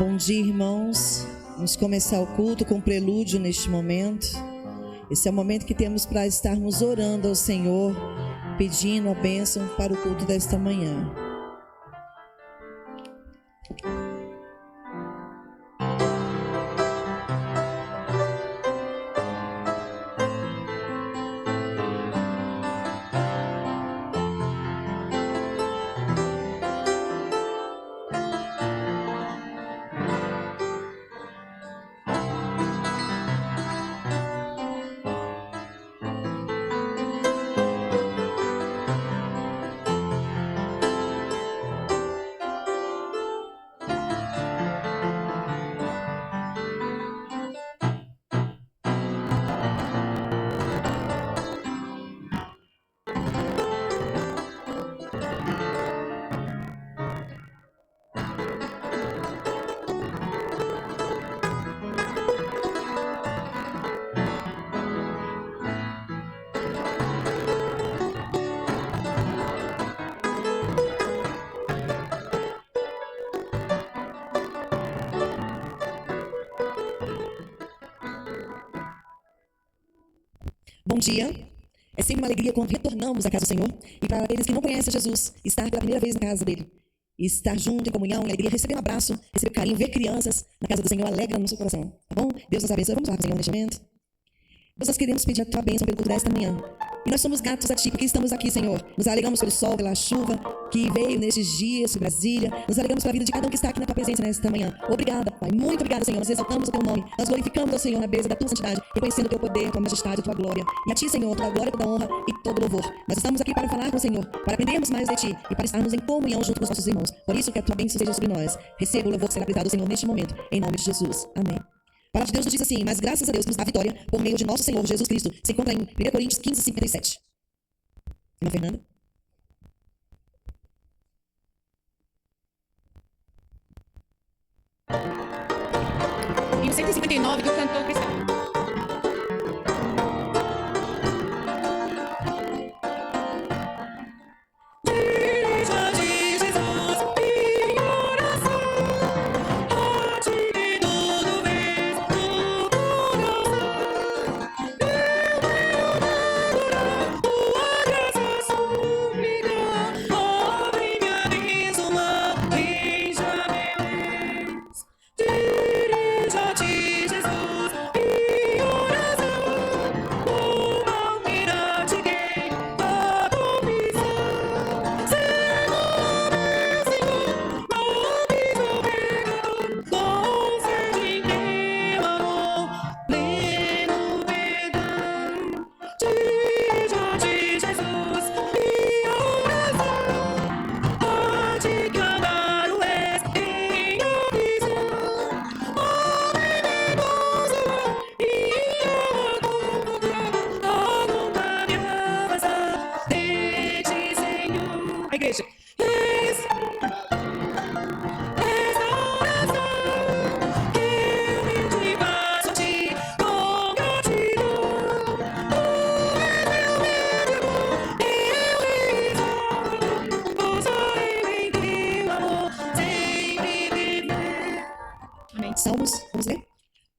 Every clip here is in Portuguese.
Bom dia, irmãos. Vamos começar o culto com prelúdio neste momento. Esse é o momento que temos para estarmos orando ao Senhor, pedindo a bênção para o culto desta manhã. Bom dia. É sempre uma alegria quando retornamos à casa do Senhor. E para aqueles que não conhecem Jesus, estar pela primeira vez na casa dele, estar junto em comunhão, em alegria, receber um abraço, receber carinho, ver crianças na casa do Senhor, alegra no seu coração. Tá bom? Deus nos abençoe. Vamos lá com o Senhor neste momento. Deus, nós queremos pedir a tua bênção pelo culto desta manhã. E nós somos gratos a ti, porque estamos aqui, Senhor. Nos alegramos pelo sol, pela chuva que veio nestes dias sobre Brasília. Nos alegramos pela vida de cada um que está aqui na tua presença nesta manhã. Obrigada, Pai. Muito obrigada, Senhor. Nós exaltamos o teu nome. Nós glorificamos ao Senhor na beleza da tua santidade, reconhecendo o teu poder, a tua majestade, a tua glória. E a ti, Senhor, toda a glória, toda a honra e todo louvor. Nós estamos aqui para falar com o Senhor, para aprendermos mais de ti e para estarmos em comunhão junto com os nossos irmãos. Por isso que a tua bênção seja sobre nós. Receba o louvor que será aplicado ao Senhor neste momento, em nome de Jesus. Amém. A palavra de Deus nos diz assim: mas graças a Deus que nos dá vitória por meio de nosso Senhor Jesus Cristo. Se encontra em 1 Coríntios 15, 57. Irmã Fernanda. E o 159 do cantor cristão. Salmos, vamos ler?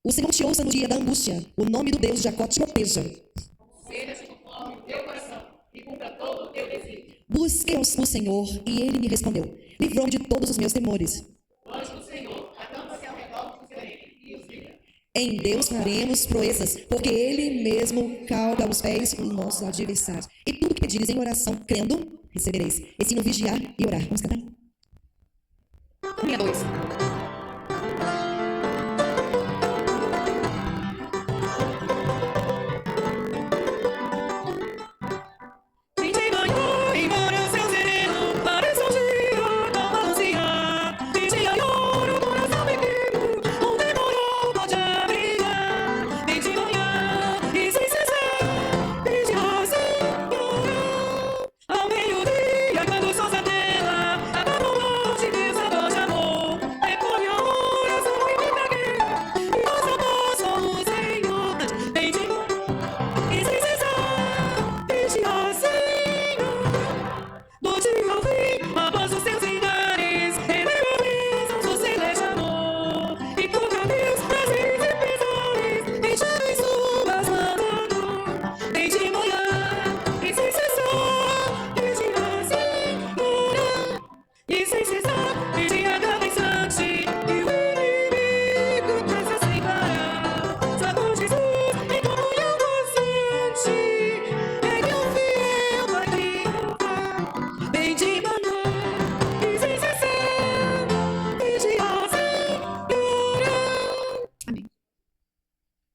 O Senhor te ouça no dia da angústia, o nome do Deus de Jacó te proteja. Busquei o Senhor e Ele me respondeu. Livrou-me de todos os meus temores. Em Deus faremos proezas, porque Ele mesmo calca os pés dos nossos adversários. E tudo que pedires em oração, crendo, recebereis. Ensino vigiar e orar. Vamos cantar? 62.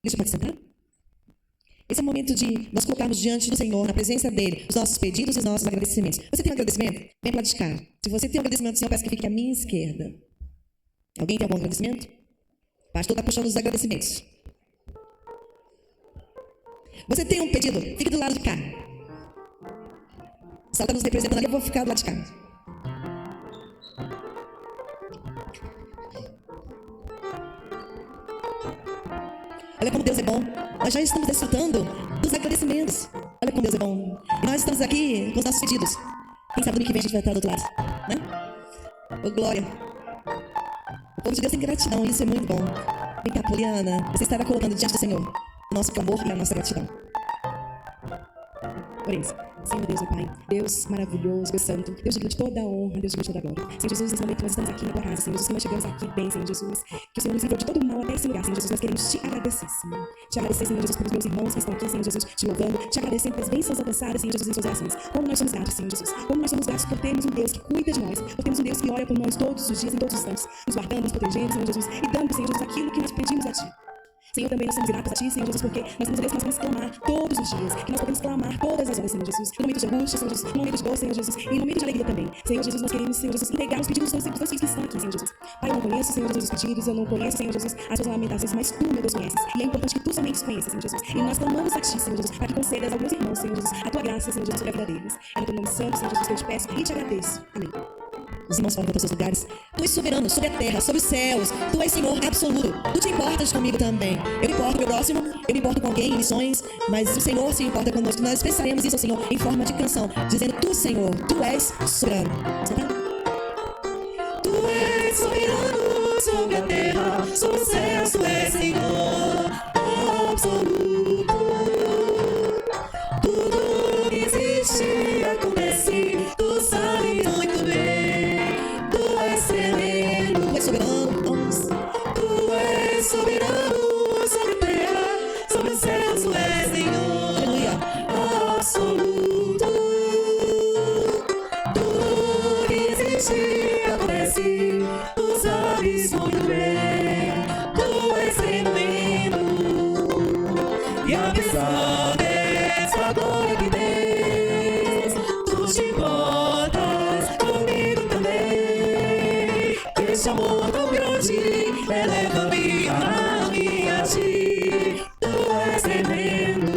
Isso pode sentar? Esse é o momento de nós colocarmos diante do Senhor, na presença dele, os nossos pedidos e os nossos agradecimentos. Você tem um agradecimento? Vem para lá de cá. Se você tem um agradecimento, Senhor, peço que fique à minha esquerda. Alguém tem algum agradecimento? O pastor está puxando os agradecimentos. Você tem um pedido? Fique do lado de cá. Se ela está nos representando ali, eu vou ficar do lado de cá. Olha como Deus é bom. Nós já estamos desfrutando dos agradecimentos. Olha como Deus é bom. E nós estamos aqui com os nossos pedidos. Quem sabe no que vem a gente vai estar do outro lado, né? Ô, glória. O povo de Deus tem gratidão, isso é muito bom. Vem cá, Poliana. Você estará colocando diante do Senhor o nosso clamor e a nossa gratidão. Oremos. Senhor Deus, meu Pai, Deus maravilhoso, Deus santo, Deus digno de toda a honra, Deus digno de toda a glória. Senhor Jesus, nesse momento nós estamos aqui na tua casa, Senhor Jesus, que nós chegamos aqui bem, Senhor Jesus, que o Senhor nos livrou de todo o mal até esse lugar, Senhor Jesus, nós queremos te agradecer, Senhor. Te agradecer, Senhor Jesus, pelos meus irmãos que estão aqui, Senhor Jesus, te louvando, te agradecer pelas bênçãos alcançadas, Senhor Jesus, em suas orações. Como nós somos gratos, Senhor Jesus, como nós somos gratos por termos um Deus que cuida de nós, por termos um Deus que olha por nós todos os dias, em todos os instantes, nos guardando, nos protegendo, Senhor Jesus, e dando, Senhor Jesus, aquilo que nós pedimos a Ti. Senhor, também nós somos gratos a Ti, Senhor Jesus, porque nós temos a Deus que nós podemos clamar todos os dias, que nós podemos clamar todas as horas, Senhor Jesus, no momento de angústia, Senhor Jesus, no momento de dor, Senhor Jesus, e no momento de alegria também. Senhor Jesus, nós queremos, Senhor Jesus, entregar os pedidos dos teus filhos que estão aqui, Senhor Jesus. Pai, eu não conheço, Senhor Jesus, os pedidos, eu não conheço, Senhor Jesus, as suas lamentações, mas Tu, meu Deus, conheces. E é importante que Tu somente os conheças, Senhor Jesus. E nós clamamos a Ti, Senhor Jesus, para que concedas aos meus irmãos, Senhor Jesus, a Tua graça, Senhor Jesus, sobre a vida deles. É no Teu nome santo, Senhor Jesus, que eu te peço e te agradeço. Amém. Os irmãos falam para os seus lugares. Tu és soberano sobre a terra, sobre os céus. Tu és Senhor absoluto. Tu te importas comigo também. Eu me importo com o meu próximo, eu me importo com alguém em missões, mas o Senhor se importa conosco. Nós expressaremos isso ao Senhor em forma de canção, dizendo: Tu, Senhor, Tu és soberano. Tu és soberano sobre a terra, sobre os céus. Tu és Senhor absoluto. Tudo que existe acontece. Tu sabes muito bem. Tu és tremendo. Tu és soberano. Tu és soberano sobre a terra, sobre os céus. Tu és Senhor Aleluia. absoluto. Tudo que existe acontece. Tu sabes muito bem. Tu és tremendo. E apesar dessa glória que tens, Tu te importas comigo também. Esse amor tão grande eleva-me a Ti. Tu és tremendo.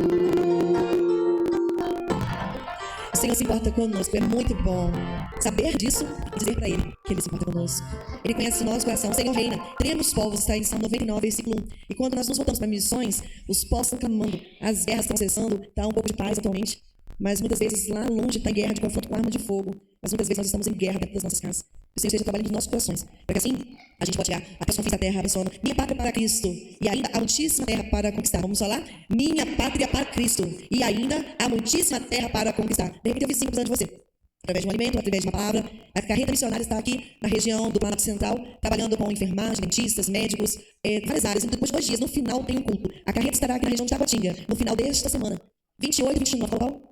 O Senhor se importa conosco. É muito bom saber disso e dizer para Ele que Ele se importa conosco. Ele conhece o nosso coração. O Senhor reina. Tremos os povos, está em Salmo 99, versículo 1. E quando nós nos voltamos para missões, os povos estão clamando. As guerras estão cessando. Está um pouco de paz atualmente. Mas muitas vezes lá longe está em guerra de confronto com arma de fogo. Mas muitas vezes nós estamos em guerra dentro das nossas casas. Que o Senhor esteja trabalhando nos nossos corações. Para que assim a gente pode chegar até os confins da terra, abençoando. Minha pátria para Cristo. E ainda há muitíssima terra para conquistar. Vamos falar? Minha pátria para Cristo. E ainda há muitíssima terra para conquistar. De repente eu vi 5 anos de você. através de um alimento, através de uma palavra. A carreta missionária está aqui na região do Planalto Central, trabalhando com enfermagem, dentistas, médicos, várias áreas. Depois de 2 dias, no final tem um culto. A carreta estará aqui na região de Taguatinga, no final desta semana. 28 e 29, qual?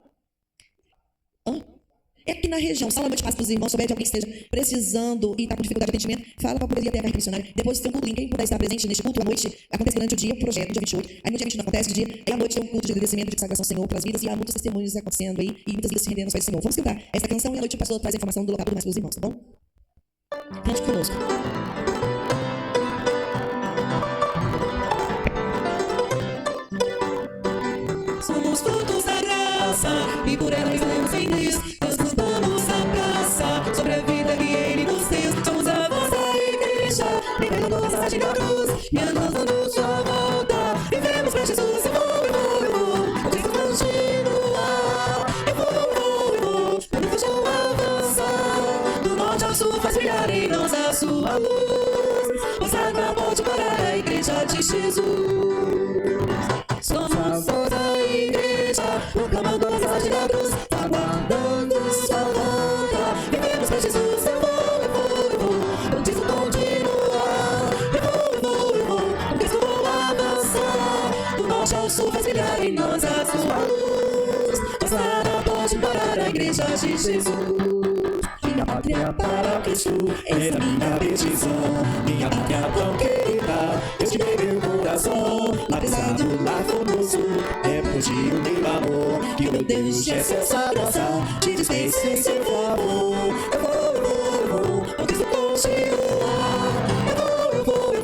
É aqui na região. Sala Noite Paz para os irmãos. Se souber de alguém que esteja precisando e está com dificuldade de atendimento, fala para poder ir até a carreta missionária. Depois tem um culto. Quem puder estar presente neste culto à noite, acontece durante o dia, o projeto, no dia 28. Aí no dia 29 acontece o dia. Aí à noite tem um culto de agradecimento, de consagração ao Senhor pelas vidas. E há muitos testemunhos acontecendo aí. E muitas vidas se rendendo aos pés do Senhor. Vamos cantar essa canção e à noite o pastor traz a informação do local para os meus irmãos, tá bom? Cante conosco. Somos frutos da graça e por ela estamos felizes. Deus nos dá nossa graça sobre a vida que Ele nos deu. Somos a vossa igreja, vivendo a passagem da cruz e andando sua volta. Vivemos pra Jesus, eu vou. O Cristo continua, eu vou. Não deixou avançar, do norte ao sul faz brilhar em nós a sua luz. Pois nada pode parar a igreja de Jesus. Somos toda a igreja, proclamando a mensagem da cruz, aguardando sua volta. Vivemos pra Jesus, eu vou. O Cristo continua, eu vou. O Cristo vou avançar, do norte ao sul faz brilhar em nós a sua luz. Pois nada pode parar a igreja de Jesus. Minha pátria para Cristo, essa é minha petição. Minha pátria tão querida, Deus te deu meu coração. Apesar do lar famoso, é por ti o meu amor. Que o meu Deus te essa graça, te dispensa em seu favor. Eu vou, o Cristo continua. Eu vou, o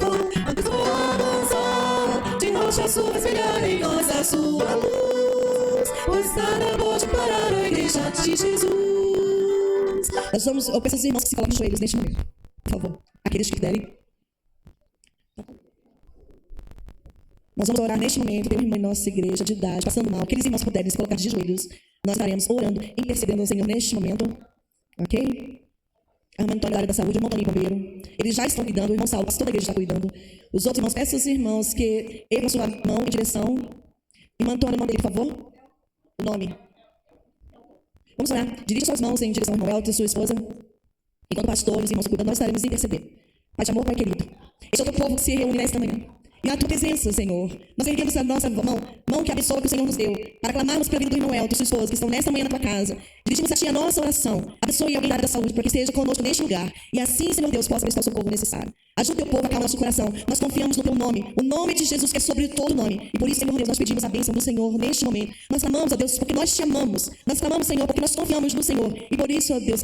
Cristo vou avançar. De norte a sul, espelhar em nós a sua luz. Pois nada pode parar a igreja de Jesus. Eu peço aos irmãos que se coloquem de joelhos neste momento, por favor. Aqueles que puderem. Nós vamos orar neste momento, tem um irmão em nossa igreja de idade, passando mal. Aqueles irmãos que puderem se colocar de joelhos, nós estaremos orando, intercedendo ao Senhor neste momento. Ok? A irmã Antônia da área da saúde, o irmão Toninho Bombeiro. Eles já estão cuidando, o irmão Saulo, pastor da igreja, está cuidando. Os outros irmãos, peço aos irmãos que ergam sua mão em direção. Irmã Antônia, manda ele, por favor. O nome. Vamos orar. Dirija suas mãos em direção ao irmão Elton e sua esposa. Enquanto pastores e irmãos cuidando, nós estaremos intercedendo. Pai de amor, Pai querido. Este é o teu povo que se reúne nesta manhã. E na tua presença, Senhor, nós erguemos a nossa mão que abençoa que o Senhor nos deu, para clamarmos pela vida do irmão Elton e sua esposa, que estão nesta manhã na tua casa. Dirigimos a ti a nossa oração. Abençoe alguém da área da saúde, para que esteja conosco neste lugar. E assim, Senhor Deus, possa prestar o socorro necessário. Ajuda o teu povo a acalmar nosso coração. Nós confiamos no teu nome, o nome de Jesus, que é sobre todo nome. E por isso, Senhor Deus, nós pedimos a bênção do Senhor neste momento. Nós clamamos, ó Deus, porque nós te amamos. Nós clamamos, Senhor, porque nós confiamos no Senhor. E por isso, ó Deus,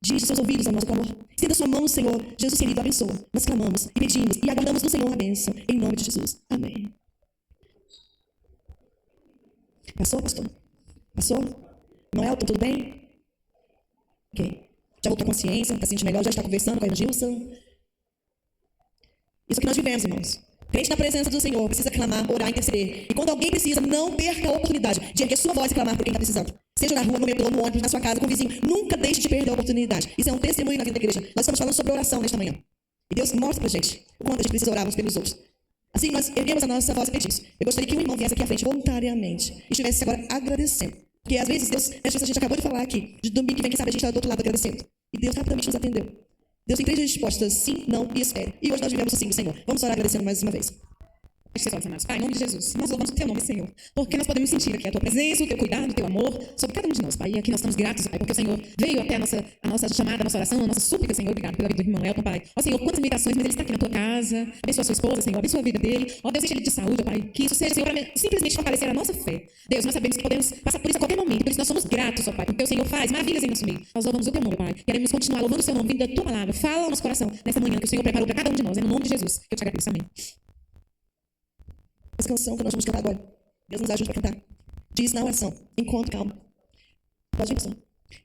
dirige seus ouvidos ao nosso clamor. Estenda sua mão, Senhor. Jesus querido, abençoa. Nós clamamos e pedimos e aguardamos do Senhor a bênção. Em nome de Jesus. Amém. Passou, pastor? Passou? Noel, tá tudo bem? Ok. Já voltou a consciência? Está se sentindo melhor? Já está conversando com a Gilson? Isso que nós vivemos, irmãos. Crente na presença do Senhor, precisa clamar, orar, interceder. E quando alguém precisa, não perca a oportunidade de erguer sua voz e clamar por quem está precisando. Seja na rua, no metrô, no ônibus, na sua casa, com o vizinho. Nunca deixe de perder a oportunidade. Isso é um testemunho na vida da igreja. Nós estamos falando sobre oração nesta manhã. E Deus mostra pra gente o quanto a gente precisa orar uns pelos outros. Assim, nós erguemos a nossa voz e pedimos. Eu gostaria que um irmão viesse aqui à frente voluntariamente e estivesse agora agradecendo. Porque às vezes Deus, nesta a gente acabou de falar aqui, de domingo que vem, quem sabe a gente está do outro lado agradecendo. E Deus rapidamente nos atendeu. Deus tem 3 respostas: sim, não e espere. E hoje nós vivemos assim, Senhor. Vamos orar agradecendo mais uma vez. Pai, em nome de Jesus, nós louvamos o teu nome, Senhor, porque nós podemos sentir aqui a tua presença, o teu cuidado, o teu amor sobre cada um de nós, Pai. E aqui nós estamos gratos, Pai, porque o Senhor veio até a nossa chamada, a nossa oração, a nossa súplica, Senhor. Obrigado pela vida do irmão Elton, Pai. Ó, Senhor, quantas limitações, mas ele está aqui na tua casa. Abençoa a sua esposa, Senhor. Abençoa a vida dele. Ó, Deus, enche ele de saúde, ó, Pai. Que isso seja, Senhor, para simplesmente fortalecer a nossa fé. Deus, nós sabemos que podemos passar por isso a qualquer momento. Por isso nós somos gratos, ó, Pai, porque o Senhor faz maravilhas em nosso meio. Nós louvamos o teu nome, Pai. Queremos continuar louvando o seu nome, vindo da tua palavra. Fala ao nosso coração nesta manhã que o Senhor preparou para cada um de nós. É no nome de Jesus que eu te agradeço. Amém. Essa canção que nós vamos cantar agora, Deus nos ajude para cantar. Diz na oração: encontro calma. Pode ir, pessoal.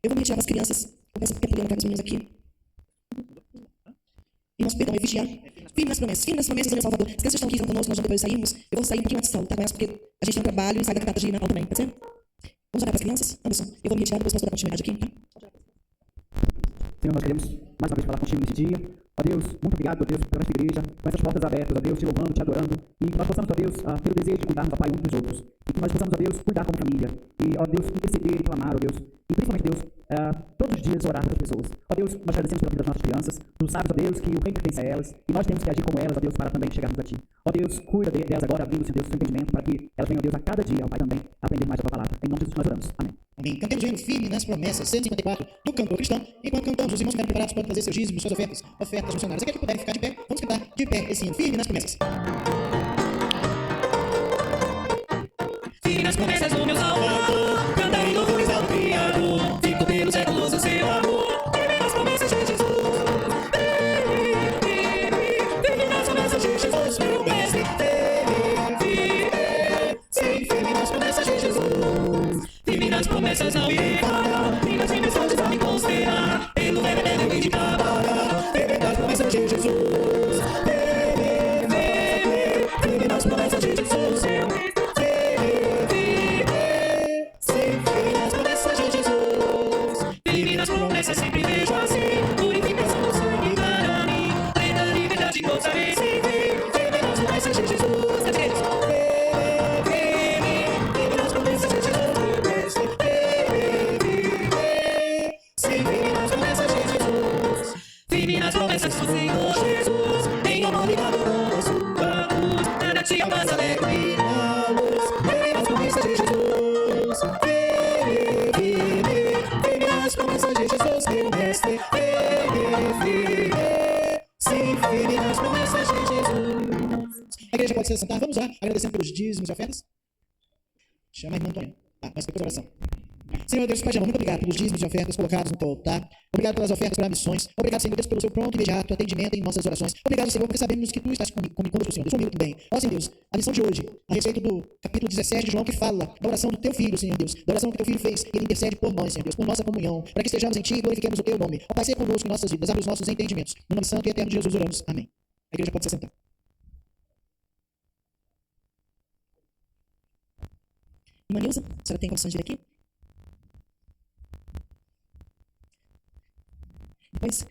Eu vou me retirar para as crianças. Eu peço que a Poliana traga os meninos aqui. Irmãos, perdão, é vigiar. Firme nas promessas, Senhor Salvador. As crianças estão aqui conosco, nós já depois saímos. Eu vou sair um pouquinho antes de sala, tá com elas, porque a gente tem um trabalho e sai da cantata de Natal também, pode ser? Vamos orar para as crianças? Anderson, eu vou me retirar, depois posso dar continuidade aqui, tá? Senhor, nós queremos mais uma vez falar contigo nesse dia. Ó Deus, muito obrigado, ó Deus, pela nossa igreja, com essas portas abertas, ó Deus, te louvando, te adorando, e que nós possamos, ó Deus, ter o desejo de cuidarmos, ó Pai, uns dos outros, e que nós possamos, ó Deus, cuidar como família, e, ó Deus, interceder e clamar, ó Deus, e principalmente, Deus, todos os dias orar pelas pessoas. Ó Deus, nós agradecemos pela vida das nossas crianças, tu sabes, ó Deus, que o reino pertence a elas, e nós temos que agir como elas, ó Deus, para também chegarmos a ti. Ó Deus, cuida delas agora, abrindo, Senhor Deus, o seu entendimento, para que elas venham, ó Deus, a cada dia, ó Pai, também, aprender mais a tua palavra. Em nome de Jesus nós oramos. Amém. Amém. Cantemos o hino firme nas promessas, 154 do cantor cristão. Enquanto cantamos, os irmãos ficarem preparados para fazer seus dízimos, suas ofertas missionárias. Aqueles que puderem ficar de pé, vamos cantar de pé esse hino firme nas promessas. Firme nas promessas do meu Salvador, cantarei louvores ao Criador, fico pelos séculos o seu amor. Firme nas promessas de Jesus, firme nas promessas de Jesus, meu mestre. Sim, firme nas promessas de Jesus, firme nas promessas não irei parar, firme nas dimensões vão me considerar, pelo verdadeiro eu hei de trabalhar. Firme nas promessas de Jesus, firme nas promessas de Jesus, meu mestre. Sempre vejo assim, purificação do sangue para mim, plena liberdade gozarei, firme nas promessas de Jesus, firme nas promessas de Jesus, meu mestre, firme nas promessas de Jesus, firme nas promessas do Senhor Jesus, em amor e amor, sua cruz, nada te alcança, alegria, luz, firme nas promessas de Jesus, firme nas promessas de Jesus, meu mestre, sim, firme nas promessas de Jesus. A igreja pode se sentar, vamos lá, agradecendo pelos dízimos e ofertas. Chama a irmã Antônia. Mas depois a oração. Senhor Deus, Pai de amor, muito obrigado pelos dízimos e ofertas colocados no altar. Obrigado pelas ofertas para missões. Obrigado, Senhor Deus, pelo seu pronto e imediato atendimento em nossas orações. Obrigado, Senhor, porque sabemos que tu estás conosco, Senhor Deus, comigo também. Ó, Senhor Deus, a lição de hoje, a respeito do capítulo 17 de João, que fala da oração do teu filho, Senhor Deus, da oração que teu filho fez, e ele intercede por nós, Senhor Deus, por nossa comunhão, para que estejamos em ti e glorifiquemos o teu nome. Ó, Pai, seja conosco em nossas vidas, abre os nossos entendimentos. No nome santo e eterno de Jesus oramos. Amém. A igreja pode se sentar. Irmã Nilza, a senhora tem condições de vir aqui? Depois,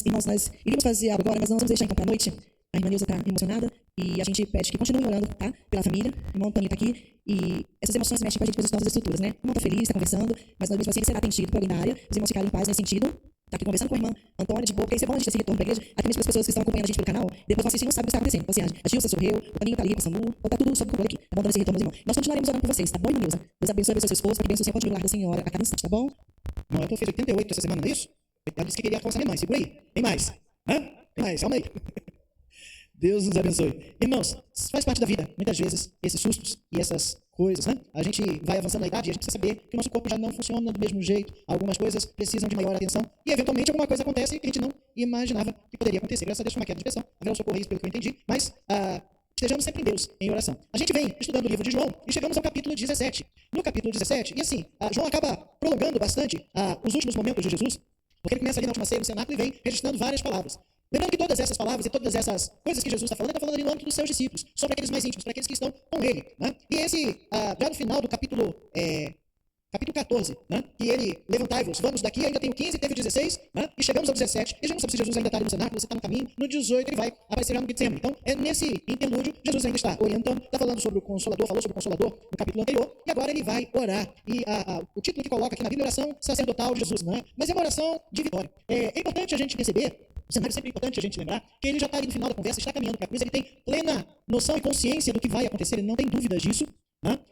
irmãos, nós iríamos fazer algo agora, mas nós vamos deixar então para a noite. A irmã Nilza está emocionada e a gente pede que continue orando, tá? Pela família. O irmão Antônio está aqui e essas emoções mexem com a gente, com as nossas estruturas, né? O irmão está feliz, está conversando, mas nós mesmo assim ele será atendido por alguém da área. Os irmãos ficarem em paz nesse sentido. Está aqui conversando com a irmã Antônia de boa, porque isso é bom a gente ter esse retorno para a igreja, até mesmo para as pessoas que estão acompanhando a gente pelo canal. Depois vão assistir e não sabem o que está acontecendo. Então, assim, a Gilsa sorreu, o Paninho está ali passando, está tudo sob controle aqui. Tá bom? Dando esse retorno aos irmãos. Nós continuaremos orando por vocês, tá bom, irmã Nilza? Deus abençoe seu esposo, para que o Senhor continue no lar da senhora a cada instante, tá bom? Não, eu fez 88 essa semana, não é isso? Ela disse que queria alcançar mais. Segura aí. Tem mais. Hã? Tem mais. Calma aí. Deus nos abençoe. Irmãos, faz parte da vida, muitas vezes, esses sustos e essas coisas, né? A gente vai avançando na idade e a gente precisa saber que o nosso corpo já não funciona do mesmo jeito. Algumas coisas precisam de maior atenção e, eventualmente, alguma coisa acontece que a gente não imaginava que poderia acontecer. Graças a Deus, foi uma queda de pressão. Haverá um socorro, pelo que eu entendi. Mas estejamos sempre em Deus, em oração. A gente vem estudando o livro de João e chegamos ao capítulo 17. No capítulo 17, e assim, João acaba prolongando bastante os últimos momentos de Jesus, porque ele começa ali na última ceia do cenáculo e vem registrando várias palavras. Lembrando que todas essas palavras e todas essas coisas que Jesus está falando, ele está falando ali no âmbito dos seus discípulos, sobre aqueles mais íntimos, para aqueles que estão com ele. Né? E esse, já no final do capítulo 14, né? Que ele, levantai-vos, vamos daqui, ainda tem o 15, teve o 16, né? E chegamos ao 17, e já não sabe se Jesus ainda está ali no cenáculo, você está no caminho, no 18 ele vai aparecer já no Getsemane. Então, nesse interlúdio, Jesus ainda está orientando, está falando sobre o Consolador, falou sobre o Consolador no capítulo anterior, e agora ele vai orar. E o título que coloca aqui na Bíblia é oração sacerdotal de Jesus, né? Mas é uma oração de vitória. É importante a gente perceber, o cenário sempre é importante a gente lembrar, que ele já está ali no final da conversa, está caminhando para a cruz, ele tem plena noção e consciência do que vai acontecer, ele não tem dúvidas disso.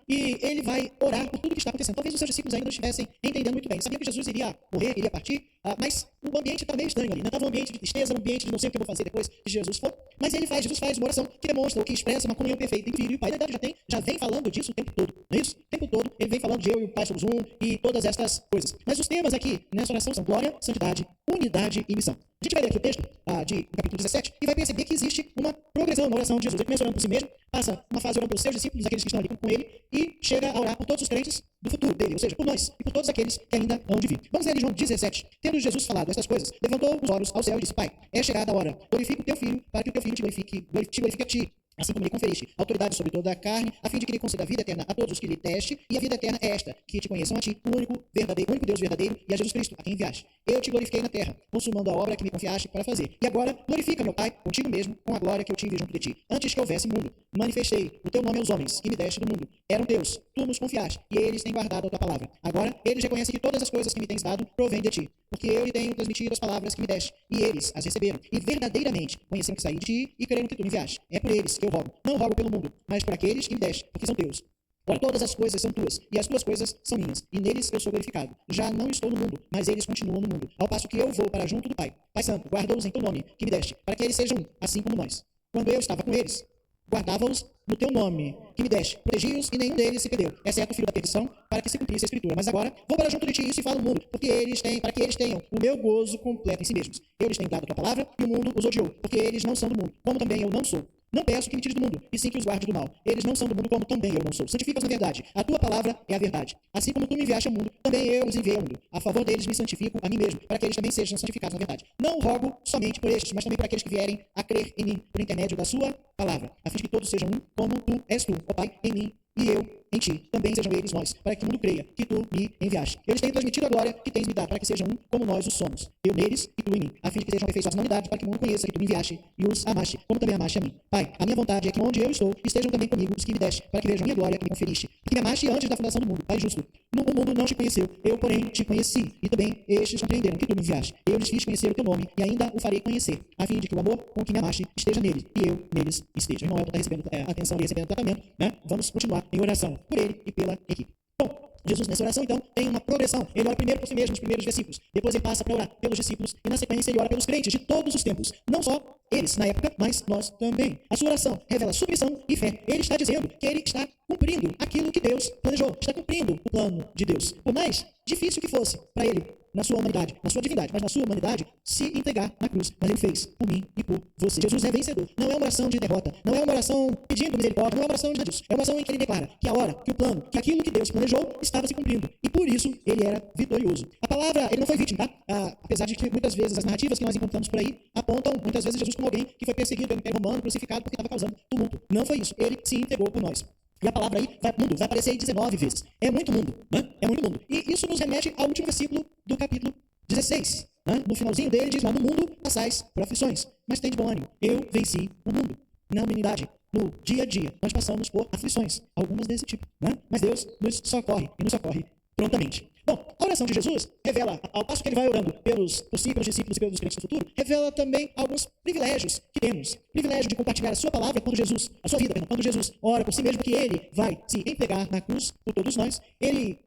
E ele vai orar por tudo que está acontecendo. Talvez os seus discípulos ainda não estivessem entendendo muito bem. Sabiam que Jesus iria morrer, iria partir, mas o ambiente está meio estranho ali. Não estava um ambiente de tristeza, um ambiente de não sei o que eu vou fazer depois que Jesus for. Mas Jesus faz uma oração que demonstra ou que expressa uma comunhão perfeita em Filho e Pai. Na verdade, já vem falando disso o tempo todo. Não é isso? O tempo todo ele vem falando de eu e o Pai somos um e todas estas coisas. Mas os temas aqui nessa oração são glória, santidade, unidade e missão. A gente vai ler aqui o texto do capítulo 17 e vai perceber que existe uma progressão na oração de Jesus. Ele começa orando por si mesmo, passa uma fase orando pelos seus discípulos, aqueles que estão ali com ele, e chega a orar por todos os crentes do futuro dele, ou seja, por nós e por todos aqueles que ainda hão de vir. Vamos ler João 17. Tendo Jesus falado essas coisas, levantou os olhos ao céu e disse: Pai, é chegada a hora, glorifica o teu filho, para que o teu filho te glorifique a ti. assim como lhe conferiste autoridade sobre toda a carne, a fim de que lhe conceda a vida eterna a todos os que lhe teste, e a vida eterna é esta, que te conheçam a ti, o único Deus verdadeiro, e a Jesus Cristo, a quem enviaste. Eu te glorifiquei na terra, consumando a obra que me confiaste para fazer. E agora glorifica, meu Pai, contigo mesmo, com a glória que eu tive junto de ti. Antes que houvesse mundo, manifestei o teu nome aos homens, que me deste do mundo. Eram teus, tu nos confiaste, e eles têm guardado a tua palavra. Agora eles reconhecem que todas as coisas que me tens dado provêm de ti, porque eu lhe tenho transmitido as palavras que me deste, e eles as receberam, e verdadeiramente conheceram que saí de ti, e creram que tu me enviaste. É por eles que eu rogo, não rogo pelo mundo, mas por aqueles que me deste, porque são teus. Ora, todas as coisas são tuas, e as tuas coisas são minhas, e neles eu sou glorificado. Já não estou no mundo, mas eles continuam no mundo, ao passo que eu vou para junto do Pai. Pai Santo, guarda-os em teu nome, que me deste, para que eles sejam um, assim como nós. Quando eu estava com eles, guardava-os no teu nome, que me deste, protegi-os e nenhum deles se perdeu, exceto o filho da perdição, para que se cumprisse a escritura. Mas agora vou para junto de ti, isso e falo no mundo, para que eles tenham o meu gozo completo em si mesmos. Eu lhes tenho dado a tua palavra, e o mundo os odiou, porque eles não são do mundo, como também eu não sou. Não peço que me tires do mundo, e sim que os guarde do mal. Eles não são do mundo, como também eu não sou. Santifica-os na verdade. A tua palavra é a verdade. Assim como tu me enviaste ao mundo, também eu os enviei ao mundo. A favor deles me santifico a mim mesmo, para que eles também sejam santificados na verdade. Não rogo somente por estes, mas também por aqueles que vierem a crer em mim, por intermédio da sua palavra, a fim de que todos sejam um, como tu és tu, ó Pai, em mim, e eu em ti. Também sejam eles nós, para que o mundo creia que tu me enviaste. Eles têm transmitido a glória que tens me dado, para que sejam um, como nós os somos. Eu neles e tu em mim, a fim de que sejam aperfeiçoados na unidade, para que o mundo conheça que tu me enviaste e os amaste, como também amaste a mim. Pai, a minha vontade é que onde eu estou, estejam também comigo os que me deste, para que vejam a minha glória que me conferiste. Porque me amaste antes da fundação do mundo, Pai justo. O mundo não te conheceu, eu, porém, te conheci, e também estes compreenderam que tu me enviaste. Eu lhes fiz conhecer o teu nome, e ainda o farei conhecer, a fim de que o amor com que me amaste esteja neles, e eu neles esteja. O irmão Elton está recebendo atenção e recebendo tratamento, né? Vamos continuar em oração por ele e pela equipe. Bom, Jesus, nessa oração, então, tem uma progressão. Ele ora primeiro por si mesmo, nos primeiros versículos. Depois ele passa para orar pelos discípulos. E na sequência ele ora pelos crentes de todos os tempos. Não só eles, na época, mas nós também. A sua oração revela submissão e fé. Ele está dizendo que ele está cumprindo aquilo que Deus planejou. Está cumprindo o plano de Deus. Por mais difícil que fosse para ele, na sua humanidade, na sua divindade, mas na sua humanidade, se entregar na cruz. Mas ele fez por mim e por você. Jesus é vencedor. Não é uma oração de derrota. Não é uma oração pedindo misericórdia. Não é uma oração de Deus. É uma oração em que ele declara que a hora, que o plano, que aquilo que Deus planejou estava se cumprindo. E por isso ele era vitorioso. A palavra, ele não foi vítima, tá? Apesar de que muitas vezes as narrativas que nós encontramos por aí apontam muitas vezes Jesus como alguém que foi perseguido pelo Império Romano, crucificado porque estava causando tumulto. Não foi isso. Ele se entregou por nós. E a palavra aí, mundo, vai aparecer aí 19 vezes. É muito mundo, né? É muito mundo. E isso nos remete ao último versículo do capítulo 16. Né? No finalzinho dele diz lá, no mundo passais por aflições, mas tem de bom ânimo. Eu venci o mundo. Na humanidade, no dia a dia, nós passamos por aflições, algumas desse tipo. Né? Mas Deus nos socorre e nos socorre prontamente. Bom, a oração de Jesus revela, ao passo que ele vai orando pelos discípulos e pelos crentes do futuro, revela também alguns privilégios que temos. Privilégio de compartilhar a sua palavra quando Jesus, a sua vida, quando Jesus ora por si mesmo, que ele vai se entregar na cruz por todos nós.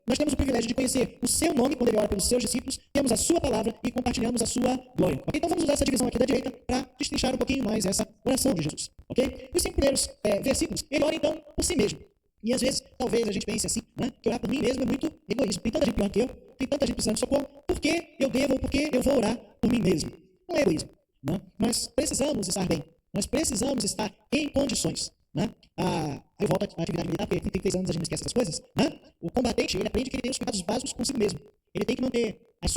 Nós temos o privilégio de conhecer o seu nome quando ele ora pelos seus discípulos, temos a sua palavra e compartilhamos a sua glória. Okay? Então vamos usar essa divisão aqui da direita para destrinchar um pouquinho mais essa oração de Jesus. Okay? Os 5 primeiros versículos, ele ora então por si mesmo. E às vezes, talvez a gente pense assim, né? Que orar por mim mesmo é muito egoísmo. Tem tanta gente pior que eu, tem tanta gente precisando de socorro. Por que eu devo ou por que eu vou orar por mim mesmo? Não é egoísmo. Né? Nós precisamos estar bem. Nós precisamos estar em condições. Né? Eu volto à atividade militar, porque tem 33 anos a gente não esquece essas coisas. Né? O combatente, ele aprende que ele tem os cuidados básicos consigo mesmo. Ele tem que manter o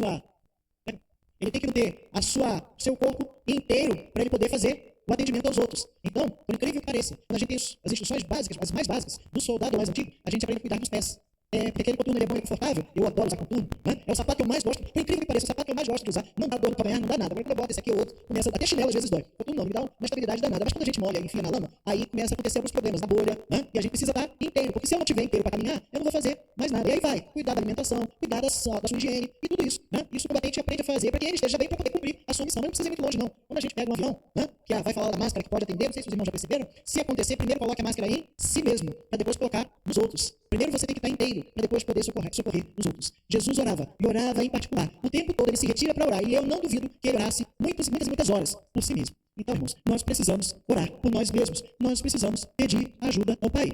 seu corpo inteiro para ele poder fazer o atendimento aos outros. Então, por incrível que pareça, quando a gente tem as instruções básicas, as mais básicas, do soldado mais antigo, a gente aprende a cuidar dos pés. Porque aquele coturno ele é bom e confortável, eu adoro usar coturno, né? É o sapato que eu mais gosto, por incrível que pareça, o sapato que eu mais gosto de usar, não dá dor no calcanhar, não dá nada. Agora quando eu boto esse aqui ou outro, começa, até chinelo às vezes dói. Coturno não, me dá uma estabilidade danada, mas quando a gente molha e enfia na lama, aí começa a acontecer alguns problemas na bolha, né? E a gente precisa estar inteiro, porque se eu não tiver inteiro para caminhar, eu não vou fazer mais nada. E aí vai, cuidar da alimentação, cuidar da sua higiene e tudo isso, né? Isso o combatente aprende a fazer para que ele esteja bem para poder cumprir a sua missão. Mas não precisa ir muito longe, não. Quando a gente pega um avião, né? Que vai falar da máscara que pode atender, não sei se os irmãos já perceberam, se acontecer, primeiro coloque a máscara em si mesmo, para depois colocar nos outros. Primeiro você tem que estar inteiro, para depois poder socorrer os outros. Jesus orava, e orava em particular. O tempo todo ele se retira para orar, e eu não duvido que ele orasse muitas horas por si mesmo. Então, irmãos, nós precisamos orar por nós mesmos. Nós precisamos pedir ajuda ao Pai.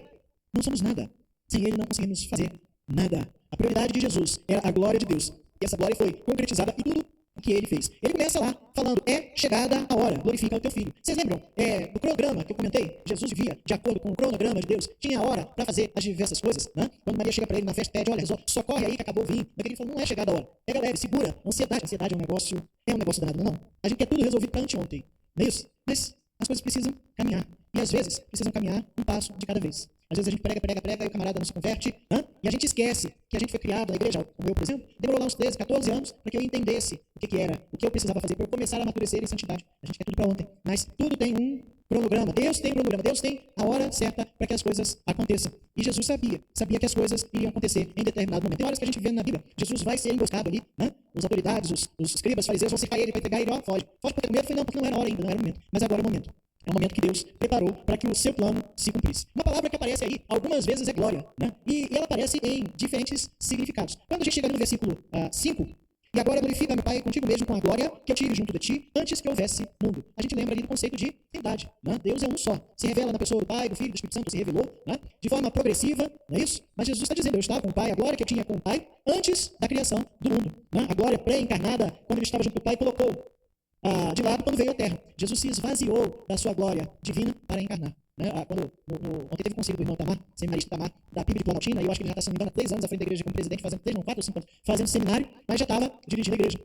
Não somos nada. Sem ele não conseguimos fazer nada. A prioridade de Jesus era a glória de Deus. E essa glória foi concretizada em tudo o que ele fez. Ele começa lá falando, é chegada a hora, glorifica o teu filho. Vocês lembram do cronograma que eu comentei? Jesus vivia de acordo com o cronograma de Deus. Tinha hora para fazer as diversas coisas. Né? Quando Maria chega para ele na festa, pede, olha, socorre aí que acabou o vinho. Mas ele falou, não é chegada a hora. Pega leve, segura. Ansiedade é um negócio danado, não. A gente quer tudo resolvido para anteontem. Não é isso? Mas as coisas precisam caminhar. e às vezes precisam caminhar um passo de cada vez. Às vezes a gente prega, e o camarada não se converte, e a gente esquece que a gente foi criado na igreja, como eu, por exemplo, demorou lá uns 13, 14 anos para que eu entendesse o que era, o que eu precisava fazer para eu começar a amadurecer em santidade. A gente quer tudo para ontem, mas tudo tem um cronograma. Deus tem um cronograma, Deus tem a hora certa para que as coisas aconteçam. E Jesus sabia que as coisas iriam acontecer em determinado momento. Tem horas que a gente vê na Bíblia, Jesus vai ser emboscado ali, as autoridades, os escribas, fariseus vão cercar ele para entregar ele, foge. Foge porque tem medo, foi não, porque não era a hora ainda, não era o momento. Mas agora é o momento. É o momento que Deus preparou para que o seu plano se cumprisse. Uma palavra que aparece aí, algumas vezes é glória, e ela aparece em diferentes significados. Quando a gente chega no versículo 5, e agora glorifica meu Pai contigo mesmo com a glória que eu tive junto de ti antes que houvesse mundo. A gente lembra ali do conceito de trindade. Deus é um só. Se revela na pessoa do Pai, do Filho, do Espírito Santo, se revelou de forma progressiva, não é isso? Mas Jesus está dizendo, eu estava com o Pai, a glória que eu tinha com o Pai antes da criação do mundo. A glória pré-encarnada, quando ele estava junto do Pai, colocou de lado quando veio à Terra. Jesus se esvaziou da sua glória divina para encarnar. Ontem teve conselho do irmão Tamar, seminarista Tamar, da PIB de Planaltina, e eu acho que ele já está, se não me engano, há 3 anos à frente da igreja como presidente, fazendo 4 ou 5 anos, fazendo seminário, mas já estava dirigindo a igreja.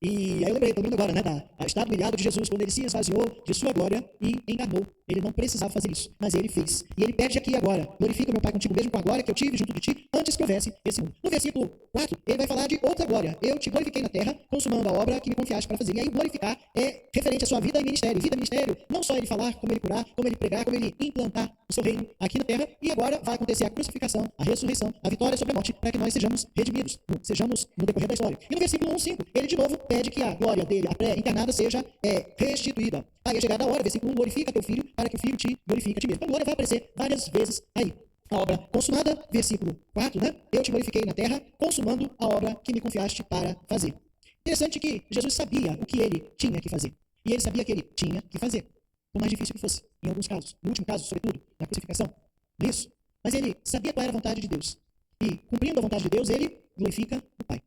E aí eu lembrei, todo mundo agora, da estado humilhado de Jesus, quando ele se esvaziou de sua glória e enganou. Ele não precisava fazer isso, mas ele fez. E ele pede aqui agora, glorifica meu Pai contigo mesmo com a glória que eu tive junto de ti antes que houvesse esse mundo. No versículo 4, ele vai falar de outra glória. Eu te glorifiquei na terra, consumando a obra que me confiaste para fazer. E aí glorificar é referente à sua vida e ministério. Vida e ministério, não só ele falar, como ele curar, como ele pregar, como ele implantar o seu reino aqui na terra. E agora vai acontecer a crucificação, a ressurreição, a vitória sobre a morte, para que nós sejamos redimidos, sejamos no decorrer da história. E no versículo 1:5, ele de novo pede que a glória dele, a pré-encarnada, seja restituída. Aí é chegada a hora, versículo 1, glorifica teu filho, para que o filho te glorifique a ti mesmo. Então, glória vai aparecer várias vezes aí. A obra consumada, versículo 4, eu te glorifiquei na terra, consumando a obra que me confiaste para fazer. Interessante que Jesus sabia o que ele tinha que fazer. E ele sabia que ele tinha que fazer. Por mais difícil que fosse, em alguns casos. No último caso, sobretudo, na crucificação. Isso. Mas ele sabia qual era a vontade de Deus. E, cumprindo a vontade de Deus, ele glorifica o Pai.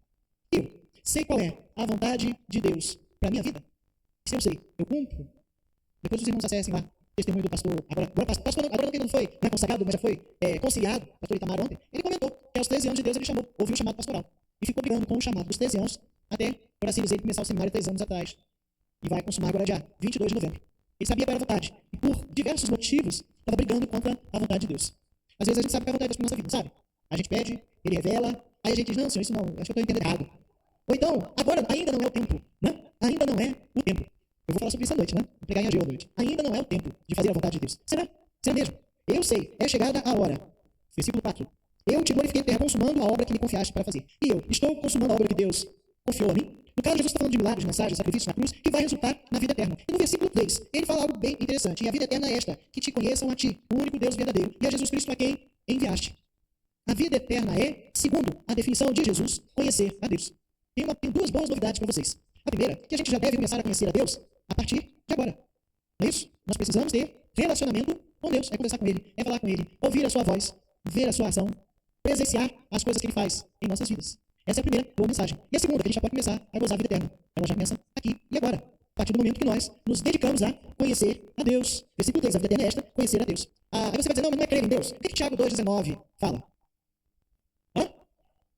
Eu sei qual é a vontade de Deus para a minha vida. Se eu sei, eu cumpro. Depois os irmãos acessem lá o testemunho do pastor. Agora não foi consagrado, mas já foi conciliado, pastor Itamar ontem. Ele comentou que aos 13 anos de Deus ele ouviu o chamado pastoral. E ficou brigando com o chamado dos 13 anos, até, por assim dizer, ele começar o seminário 3 anos atrás. E vai consumar agora dia 22 de novembro. Ele sabia qual era a vontade. E por diversos motivos, estava brigando contra a vontade de Deus. Às vezes a gente sabe qual é a vontade de Deus para a nossa vida, sabe? A gente pede, ele revela, aí a gente diz, não, senhor, isso não, acho que eu estou entendendo errado. Ou então, agora ainda não é o tempo, Ainda não é o tempo. Eu vou falar sobre isso à noite, Vou pregar em Ageu à noite. Ainda não é o tempo de fazer a vontade de Deus. Será? Será mesmo? Eu sei, é chegada a hora. Versículo 4. Eu te glorifiquei na terra, consumando a obra que me confiaste para fazer. E eu estou consumando a obra que Deus confiou a mim. No caso, Jesus está falando de milagres, mensagens, sacrifícios na cruz, que vai resultar na vida eterna. E no versículo 3, ele fala algo bem interessante. E a vida eterna é esta, que te conheçam a ti, o único Deus verdadeiro, e a Jesus Cristo a quem enviaste. A vida eterna é, segundo a definição de Jesus, conhecer a Deus. Tem 2 boas novidades para vocês. A primeira, que a gente já deve começar a conhecer a Deus a partir de agora. Não é isso? Nós precisamos ter relacionamento com Deus. É conversar com Ele, é falar com Ele, ouvir a sua voz, ver a sua ação, presenciar as coisas que Ele faz em nossas vidas. Essa é a primeira boa mensagem. E a segunda, que a gente já pode começar a gozar a vida eterna. Ela já começa aqui e agora. A partir do momento que nós nos dedicamos a conhecer a Deus. Versículo 3, a vida eterna é esta, conhecer a Deus. Aí você vai dizer, não, mas não é crer em Deus. O que Tiago 2,19 fala?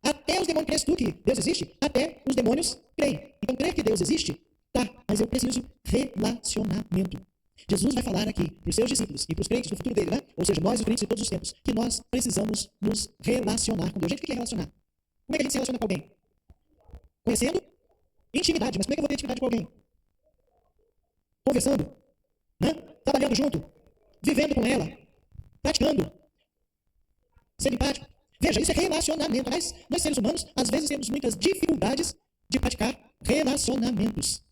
Até os demônios creem tu que Deus existe? Até os demônios creem. Então, crer que Deus existe? Tá, mas eu preciso relacionamento. Jesus vai falar aqui para os seus discípulos e para os crentes do futuro dele, Ou seja, nós, os crentes de todos os tempos, que nós precisamos nos relacionar com Deus. Gente, o que é relacionar? Como é que a gente se relaciona com alguém? Conhecendo? Intimidade. Mas como é que eu vou ter intimidade com alguém? Conversando? Trabalhando junto? Vivendo com ela? Praticando? Sendo empático? Veja, isso é relacionamento. Mas nós, seres humanos, às vezes temos muitas dificuldades de praticar relacionamentos.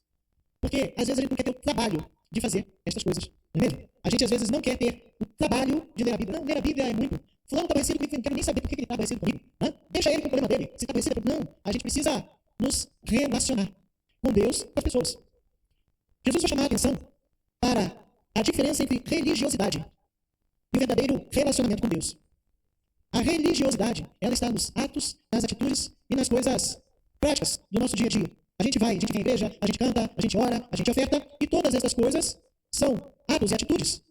Porque, às vezes, a gente não quer ter o trabalho de fazer estas coisas. Não é mesmo? A gente, às vezes, não quer ter o trabalho de ler a Bíblia. Não, ler a Bíblia é muito. Fulano está aborrecido comigo, não quero nem saber por que ele está aborrecido comigo. Deixa ele com o problema dele. Se está aborrecido, não. A gente precisa nos relacionar com Deus, com as pessoas. Jesus vai chamar a atenção para a diferença entre religiosidade e o verdadeiro relacionamento com Deus. A religiosidade, ela está nos atos, nas atitudes e nas coisas práticas do nosso dia a dia. A gente vem à igreja, a gente canta, a gente ora, a gente oferta, e todas essas coisas são atos e atitudes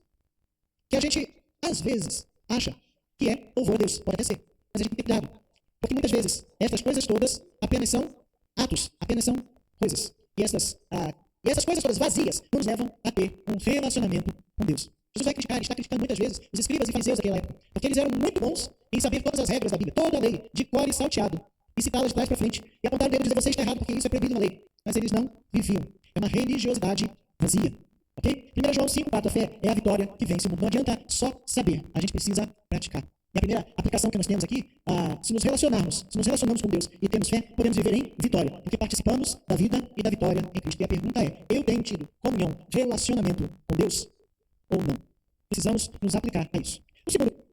que a gente, às vezes, acha que é louvor a Deus. Pode até ser, mas a gente tem que ter cuidado. Porque muitas vezes, essas coisas todas apenas são atos, apenas são coisas. E essas coisas todas vazias nos levam a ter um relacionamento com Deus. Jesus vai criticar, ele está criticando muitas vezes os escribas e fariseus daquela época, porque eles eram muito bons em saber todas as regras da Bíblia, toda a lei, de cor e salteado, e citá-las de trás para frente, e apontar o dedo e dizer, você está errado, porque isso é proibido na lei. Mas eles não viviam. É uma religiosidade vazia. Ok? 1 João 5,4, a fé é a vitória que vence o mundo. Não adianta só saber, a gente precisa praticar. E a primeira aplicação que nós temos aqui, se nos relacionarmos com Deus e temos fé, podemos viver em vitória, porque participamos da vida e da vitória em Cristo. E a pergunta é, eu tenho tido comunhão, relacionamento com Deus ou não? Precisamos nos aplicar a isso.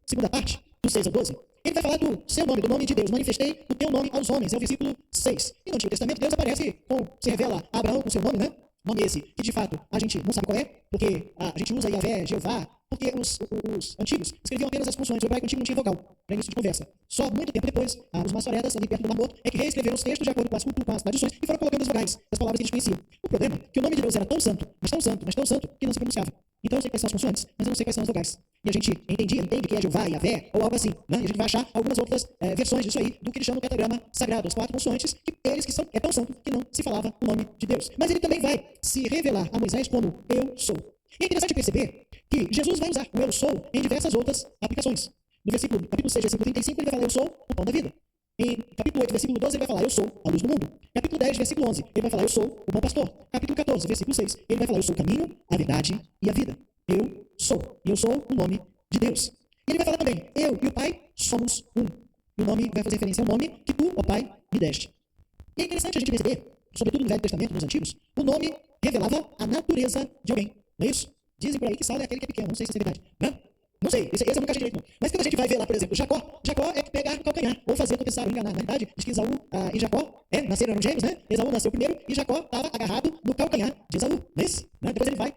Segunda parte, do 6 ao 12, ele vai falar do seu nome, do nome de Deus. Manifestei o teu nome aos homens, é o versículo 6. E no Antigo Testamento, Deus aparece, se revela a Abraão com seu nome, né? Nome esse, que de fato a gente não sabe qual é, porque a gente usa Yahvé, Jeová, porque os antigos escreviam apenas as funções, o hebraico antigo não tinha vogal, para início de conversa. Só muito tempo depois, os maçoretas, ali perto do Mar Morto, é que reescreveram os textos de acordo com as culturas, com as tradições, e foram colocando as vogais das palavras que eles conheciam. O problema é que o nome de Deus era tão santo, mas tão santo, mas tão santo, que não se pronunciava. Então eu sei quais são as consoantes, mas eu não sei quais são as vogais. E a gente entende que é Jeová, Yahvé, ou algo assim, né? E a gente vai achar algumas outras versões disso aí, do que eles chamam de tetragrama sagrado, as 4 consoantes, que eles que são, é tão santo que não se falava o nome de Deus. Mas ele também vai se revelar a Moisés como eu sou. E é interessante perceber que Jesus vai usar o eu sou em diversas outras aplicações. No capítulo 6, versículo 35, ele vai falar eu sou o pão da vida. Em capítulo 8, versículo 12, ele vai falar eu sou a luz do mundo. Capítulo 10, versículo 11, ele vai falar eu sou o bom pastor. Capítulo 14, versículo 6, ele vai falar eu sou o caminho, a verdade e a vida. Eu sou. E eu sou o nome de Deus. E ele vai falar também, eu e o Pai somos um. E o nome vai fazer referência ao nome que tu, ó Pai, me deste. E é interessante a gente perceber, sobretudo no Velho Testamento, nos Antigos, o nome revelava a natureza de alguém. Não é isso? Dizem por aí que Saulo é aquele que é pequeno. Não sei se isso é verdade. Não sei. Esse eu nunca achei direito, não. Mas quando a gente vai ver lá, por exemplo, Jacó é pegar o calcanhar, ou fazer tropeçar, ou enganar. Na verdade, diz que Esaú e Jacó nasceram gêmeos, né? Esaú nasceu primeiro e Jacó estava agarrado no calcanhar de Esaú. Não é isso? Né? Depois ele vai,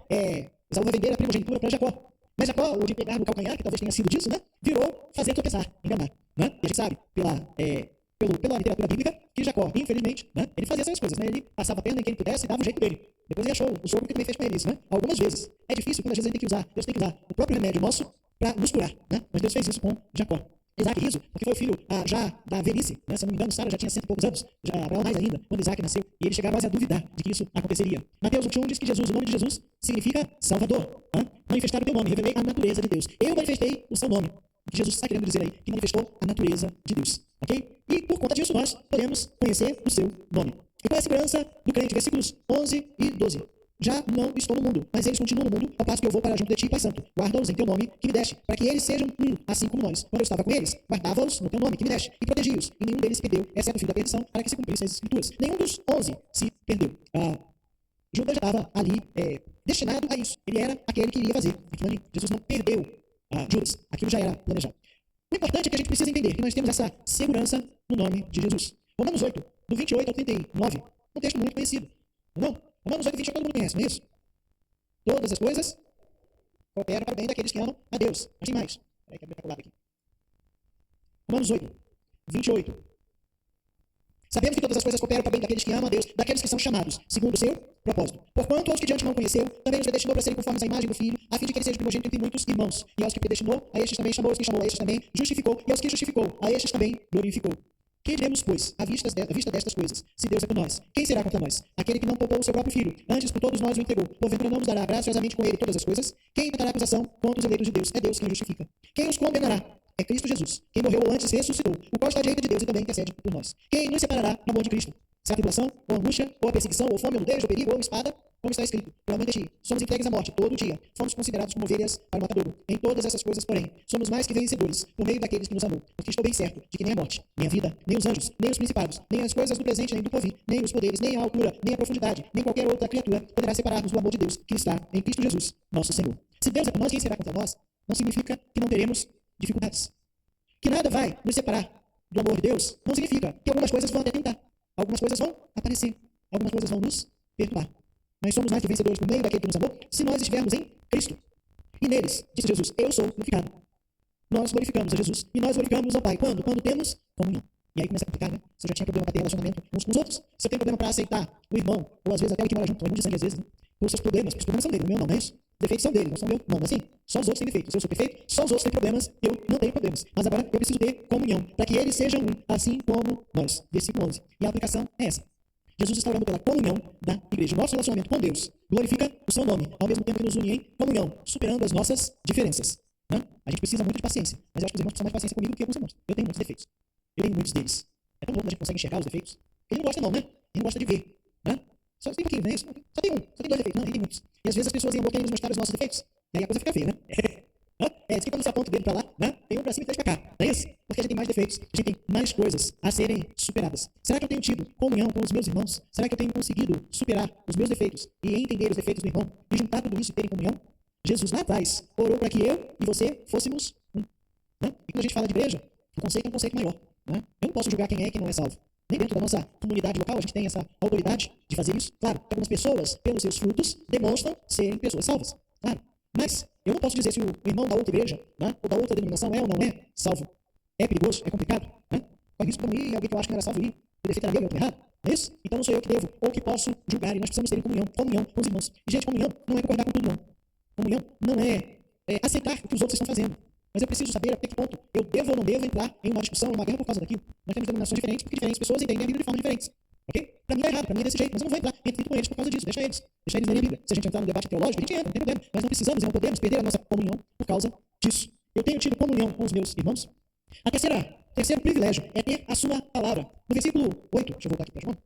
Esaú vai vender a primogenitura para Jacó. Mas Jacó, o de pegar no calcanhar, que talvez tenha sido disso, né? Virou fazer tropeçar, enganar. Né? E a gente sabe, pela literatura bíblica, que Jacó, infelizmente, né, ele fazia essas coisas, né? Ele passava a perna em quem pudesse e dava o jeito dele. Depois ele achou o sogro que também fez com ele isso, né? Algumas vezes. É difícil, quando às vezes a gente Deus tem que usar o próprio remédio nosso para nos curar, né? Mas Deus fez isso com Jacó. Isaac riso, porque foi o filho já da velhice, né? Se eu não me engano, Sara já tinha 100 e poucos anos, Abraão mais ainda, quando Isaac nasceu, e eles chegaram quase a duvidar de que isso aconteceria. Mateus 21 diz que o nome de Jesus significa Salvador. Manifestar o teu nome, revelei a natureza de Deus. Eu manifestei o seu nome. O que Jesus está querendo dizer aí, que manifestou a natureza de Deus. Ok? E por conta disso, nós podemos conhecer o seu nome. E qual é a segurança do crente? Versículos 11 e 12. Já não estou no mundo, mas eles continuam no mundo, ao passo que eu vou para junto de ti, Pai Santo. Guarda-os em teu nome que me deste, para que eles sejam um, assim como nós. Quando eu estava com eles, guardava-os no teu nome que me deste, e protegi-os, e nenhum deles se perdeu, exceto o filho da perdição, para que se cumprissem as escrituras. Nenhum dos 11 se perdeu. Judas já estava ali destinado a isso. Ele era aquele que iria fazer. Aquilo ali, Jesus não perdeu Judas. Aquilo já era planejado. O importante é que a gente precisa entender que nós temos essa segurança no nome de Jesus. Romanos 8, do 28 ao 39, um texto muito conhecido. Não? Romanos 8, 28, todo mundo conhece, não é isso? Todas as coisas cooperam para o bem daqueles que amam a Deus. Mas tem mais. Peraí, que abrir o lado aqui. Romanos 8, 28. Sabemos que todas as coisas cooperam para o bem daqueles que amam a Deus, daqueles que são chamados, segundo o seu propósito. Porquanto aos que de antemão conheceu, também os predestinou para serem conformes à imagem do Filho, a fim de que ele seja primogênito entre muitos irmãos. E aos que predestinou, a estes também chamou, aos que chamou, a estes também justificou, e aos que justificou, a estes também glorificou. Que diremos, pois, à vista destas coisas? Se Deus é por nós, quem será contra nós? Aquele que não poupou o seu próprio Filho, antes por todos nós o entregou, porventura não nos dará graciosamente com ele todas as coisas? Quem intentará acusação contra os eleitos de Deus? É Deus quem justifica. Quem os condenará? É Cristo Jesus, quem morreu ou antes ressuscitou, o qual está à direita de Deus e também intercede por nós. Quem nos separará do amor de Cristo? Se a tribulação, ou angústia, ou a perseguição, ou fome, ou nudez, ou perigo, ou espada, como está escrito, pelo amor de ti, somos entregues à morte todo dia, fomos considerados como ovelhas para o matadouro. Em todas essas coisas, porém, somos mais que vencedores, por meio daqueles que nos amou, porque estou bem certo de que nem a morte, nem a vida, nem os anjos, nem os principados, nem as coisas do presente, nem do porvir, nem os poderes, nem a altura, nem a profundidade, nem qualquer outra criatura poderá separar-nos do amor de Deus que está em Cristo Jesus, nosso Senhor. Se Deus é por nós, quem será contra nós? Não significa que não teremos dificuldades. Que nada vai nos separar do amor de Deus não significa que algumas coisas vão até tentar. Algumas coisas vão aparecer. Algumas coisas vão nos perturbar. Nós somos mais que vencedores por meio daquele que nos amou, se nós estivermos em Cristo. E neles, disse Jesus, eu sou glorificado. Nós glorificamos a Jesus e nós glorificamos ao Pai. Quando? Quando temos comunhão. E aí começa a complicar, né? Se eu já tinha problema para ter relacionamento uns com os outros, se eu tenho problema para aceitar o irmão, ou às vezes até o que mora junto, o irmão de sangue às vezes, né? Por seus problemas, porque os problemas são dele, o meu não, não é isso? Os defeitos são dele, não são meu. Não, assim, só os outros têm defeitos. Eu sou perfeito, só os outros têm problemas, eu não tenho problemas. Mas agora eu preciso ter comunhão, para que eles sejam um, assim como nós. Versículo 11. E a aplicação é essa. Jesus está orando pela comunhão da igreja. O nosso relacionamento com Deus glorifica o seu nome, ao mesmo tempo que nos une em comunhão, superando as nossas diferenças. Né? A gente precisa muito de paciência, mas eu acho que os irmãos precisam mais de paciência comigo do que com os irmãos. Eu tenho muitos defeitos. Eu tenho muitos deles. É tão bom quando a gente consegue enxergar os defeitos. Ele não gosta não, né? Ele não gosta de ver. Né? Só tem um pouquinho, né? Só tem um, só tem dois defeitos. Não, ele tem muitos. E às vezes as pessoas iam querendo nos mostrar os nossos defeitos. E aí a coisa fica feia, né? Diz que quando você aponta o dedo pra lá, né? Tem um pra cima e três pra cá. Não é isso? Porque a gente tem mais defeitos, a gente tem mais coisas a serem superadas. Será que eu tenho tido comunhão com os meus irmãos? Será que eu tenho conseguido superar os meus defeitos e entender os defeitos do irmão? E juntar tudo isso e terem comunhão? Jesus lá atrás orou para que eu e você fôssemos um. Né? E quando a gente fala de igreja, o conceito é um conceito maior. Né? Eu não posso julgar quem é e quem não é salvo. Nem dentro da nossa comunidade local a gente tem essa autoridade de fazer isso. Claro, algumas pessoas, pelos seus frutos, demonstram serem pessoas salvas. Claro. Mas eu não posso dizer se o irmão da outra igreja, né, ou da outra denominação é ou não é salvo. É perigoso, é complicado. Né? Corre risco para mim e alguém que eu acho que não era salvo ir. Eu defeitaria eu errado. Não é isso? Então não sou eu que devo ou que posso julgar. E nós precisamos ter comunhão com os irmãos. E, gente, comunhão não é concordar com tudo, não. Comunhão não é aceitar o que os outros estão fazendo. Mas eu preciso saber até que ponto eu devo ou não devo entrar em uma discussão, em uma guerra por causa daquilo. Nós temos denominações diferentes porque diferentes pessoas entendem a Bíblia de forma diferente. Ok? Para mim é errado, para mim é desse jeito, mas eu não vou entrar em atrito com eles por causa disso. Deixa eles lerem a Bíblia. Se a gente entrar no debate teológico, a gente entra, não tem problema. Nós não precisamos e não podemos perder a nossa comunhão por causa disso. Eu tenho tido comunhão com os meus irmãos. Terceiro privilégio é ter a sua palavra. No versículo 8, deixa eu voltar aqui para João.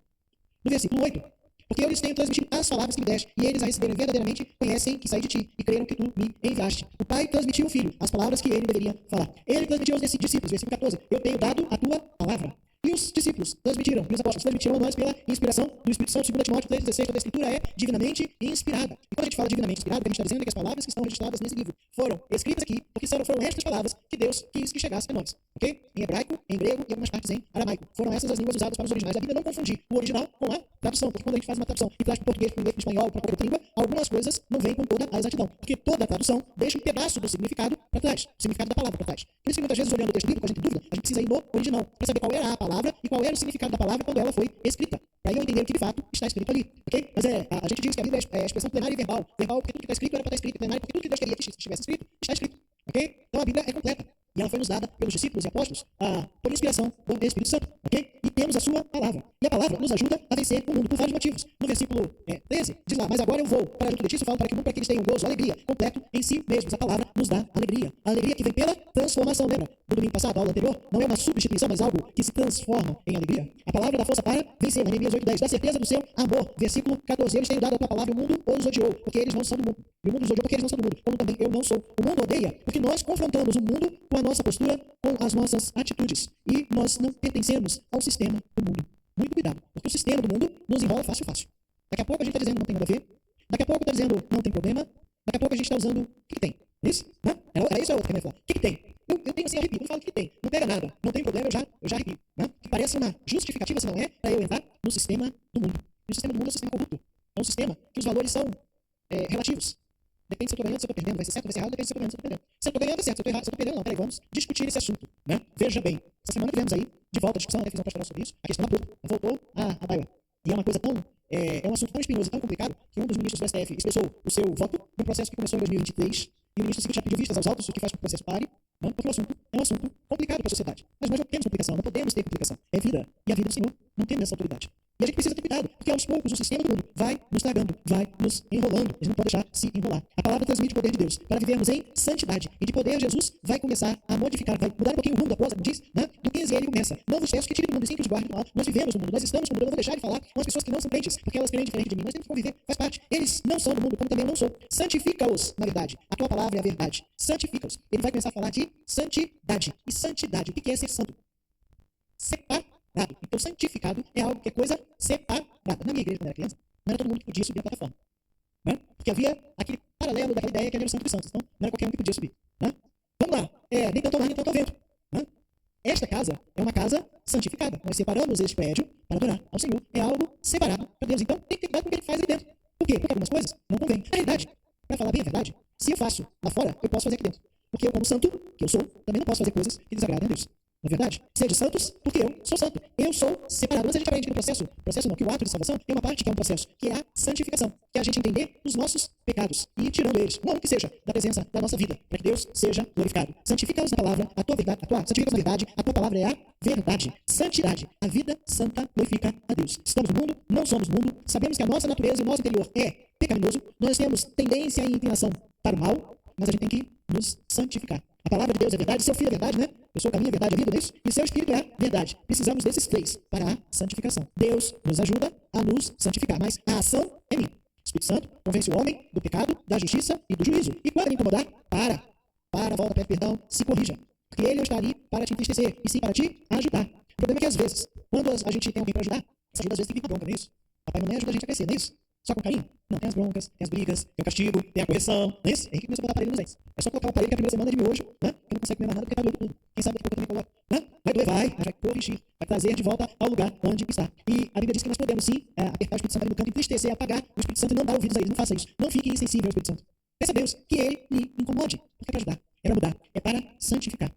No versículo 8, porque eu lhes tenho transmitido as palavras que me deste, e eles a receberem verdadeiramente, conhecem que saí de ti, e creram que tu me enviaste. O Pai transmitiu ao Filho as palavras que ele deveria falar. Ele transmitiu aos discípulos, versículo 14, eu tenho dado a tua palavra. E os discípulos transmitiram, e os apóstolos transmitiram a nós pela inspiração do Espírito Santo. 2 Timóteo 3,16, toda a Escritura é divinamente inspirada. E quando a gente fala divinamente inspirada, o que a gente está dizendo é que as palavras que estão registradas nesse livro foram escritas aqui, porque foram estas palavras que Deus quis que chegassem a nós. Ok? Em hebraico, em grego e algumas partes em aramaico. Foram essas as línguas usadas para os originais. A Bíblia não confundir o original com a tradução, porque quando a gente faz uma tradução e traz para o português, para o inglês, para o espanhol, para qualquer outra língua, algumas coisas não vêm com toda a exatidão. Porque toda a tradução deixa um pedaço do significado para trás, o significado da palavra para trás. Por isso que muitas vezes, olhando o texto bíblico, a gente tem dúvida, a gente precisa ir no original, para saber qual era a palavra e qual era o significado da palavra quando ela foi escrita. Para eu entender o que de fato está escrito ali. Ok? Mas a gente diz que a Bíblia é a expressão plenária e verbal. Verbal porque tudo que está escrito era para estar escrito. Plenário porque tudo que Deus queria que estivesse escrito, está escrito. Ok? Então a Bíblia é completa. E ela foi nos dada pelos discípulos e apóstolos por inspiração do Espírito Santo. Ok? E temos a sua palavra. E a palavra nos ajuda a vencer o mundo por vários motivos. No versículo 13, diz lá, mas agora eu vou para junto de ti, eu falo para que o mundo, para que eles tenham gozo, alegria, completo em si mesmos. A palavra nos dá alegria. A alegria que vem pela transformação. Lembra? No domingo passado, a aula anterior, não é uma substituição, mas algo que se transforma em alegria. A palavra dá força para vencer. Neemias 8:10, da certeza do seu amor. Versículo 14, eles têm dado a tua palavra e o mundo os odiou, porque eles não são do mundo. E o mundo os odiou porque eles não são do mundo. Como também eu não sou. O mundo odeia, porque nós confrontamos o mundo com a nossa postura, com as nossas atitudes. E nós não pertencemos ao sistema do mundo. Muito cuidado, porque o sistema do mundo nos enrola fácil. Daqui a pouco a gente está dizendo não tem nada a ver. Daqui a pouco está dizendo não tem problema. Daqui a pouco a gente está usando o que tem. Isso? Né? Era isso ou é outro que eu ia falar? O que tem? Eu tenho assim arrepio. Quando eu falo o que tem, não pega nada. Não tem problema, eu já arrepio. Né? Que parece uma justificativa, se não é, para eu entrar no sistema do mundo. E o sistema do mundo é um sistema corrupto. É um sistema que os valores são relativos. Depende se eu estou ganhando, se eu estou perdendo, vai ser certo, vai ser errado, depende se eu estou ganhando, se eu estou perdendo. Se eu estou ganhando, é certo, se eu estou errado, se eu estou perdendo, não. Peraí, vamos discutir esse assunto. Né? Veja bem, essa semana tivemos aí, de volta a discussão, fiz uma pastoral sobre isso, a questão da aborto, voltou à baila. E é uma coisa tão, é um assunto tão espinhoso e tão complicado, que um dos ministros do STF expressou o seu voto no processo que começou em 2023, e o ministro seguinte já pediu vistas aos autos, o que faz com que o processo pare, né? Porque o assunto é um assunto complicado para a sociedade. Mas nós não temos complicação, não podemos ter complicação. É vida, e a vida do Senhor não tem essa autoridade. E a gente precisa ter cuidado, porque aos poucos o sistema do mundo vai nos tragando, vai nos enrolando. A gente não pode deixar se enrolar. A palavra transmite o poder de Deus para vivermos em santidade. E de poder, Jesus vai começar a modificar, vai mudar um pouquinho o rumo da coisa, como diz, né? Do 15 ele começa. Não vos peço que tire do mundo, sim que os guarde do mal. Nós vivemos no mundo, nós estamos no mundo. Eu não vou deixar de falar com as pessoas que não são crentes, porque elas creem diferente de mim. Nós temos que conviver, faz parte. Eles não são do mundo, como também eu não sou. Santifica-os na verdade. A tua palavra é a verdade. Santifica-os. Ele vai começar a falar de santidade. E santidade, o que é ser santo? Separado. Então, santificado é algo que é coisa separada. Na minha igreja, quando eu era criança, não era todo mundo que podia subir a plataforma. Né? Porque havia aquele paralelo daquela ideia que era o santo dos santos. Então, não era qualquer um que podia subir. Né? Vamos lá. Nem tanto mar, nem tanto vento. Né? Esta casa é uma casa santificada. Nós separamos este prédio para adorar ao Senhor. É algo separado para Deus. Então, tem que ter cuidado com o que ele faz ali dentro. Por quê? Porque algumas coisas não convêm. Na realidade, para falar bem a verdade, se eu faço lá fora, eu posso fazer aqui dentro. Porque eu, como santo, que eu sou, também não posso fazer coisas que desagradem a Deus. Na verdade, sede santos, porque eu sou santo. Eu sou separado. Mas a gente aprende que no processo não, que o ato de salvação tem uma parte que é um processo, que é a santificação, que é a gente entender os nossos pecados e ir tirando eles, não que seja da presença da nossa vida, para que Deus seja glorificado. Santifica-os na palavra, a tua verdade, santifica-os na verdade, a tua palavra é a verdade. Santidade, a vida santa glorifica a Deus. Estamos no mundo, não somos mundo, sabemos que a nossa natureza e o nosso interior é pecaminoso, nós temos tendência e inclinação para o mal, mas a gente tem que nos santificar. A palavra de Deus é verdade, seu filho é verdade, né? Eu sou o caminho, a verdade, a vida, não é isso? E seu espírito é verdade. Precisamos desses três para a santificação. Deus nos ajuda a nos santificar, mas a ação é minha. O Espírito Santo convence o homem do pecado, da justiça e do juízo. E quando ele incomodar, para, volta, pede perdão, se corrija. Porque ele não está ali para te entristecer, e sim para te ajudar. O problema é que às vezes, quando a gente tem alguém para ajudar, essa ajuda às vezes tem que vir com bronca, não é isso? Papai e mamãe ajuda a gente a crescer, não é isso? Só com carinho? Não, tem as broncas, tem as brigas, tem o castigo, tem a correção, não é isso? É que começa a botar aparelho nos dentes. É só colocar o aparelho que a primeira semana é de miojo, né? Que não consegue comer mais nada porque tá doendo tudo. Quem sabe que eu também coloco, né? Vai doer, mas vai corrigir, vai trazer de volta ao lugar onde está. E a Bíblia diz que nós podemos sim apertar o Espírito Santo ali no canto, entristecer, apagar o Espírito Santo e não dar ouvidos a ele. Não faça isso. Não fique insensível ao Espírito Santo. Peça a Deus que ele lhe incomode. Porque é para ajudar, é para mudar, é para santificar.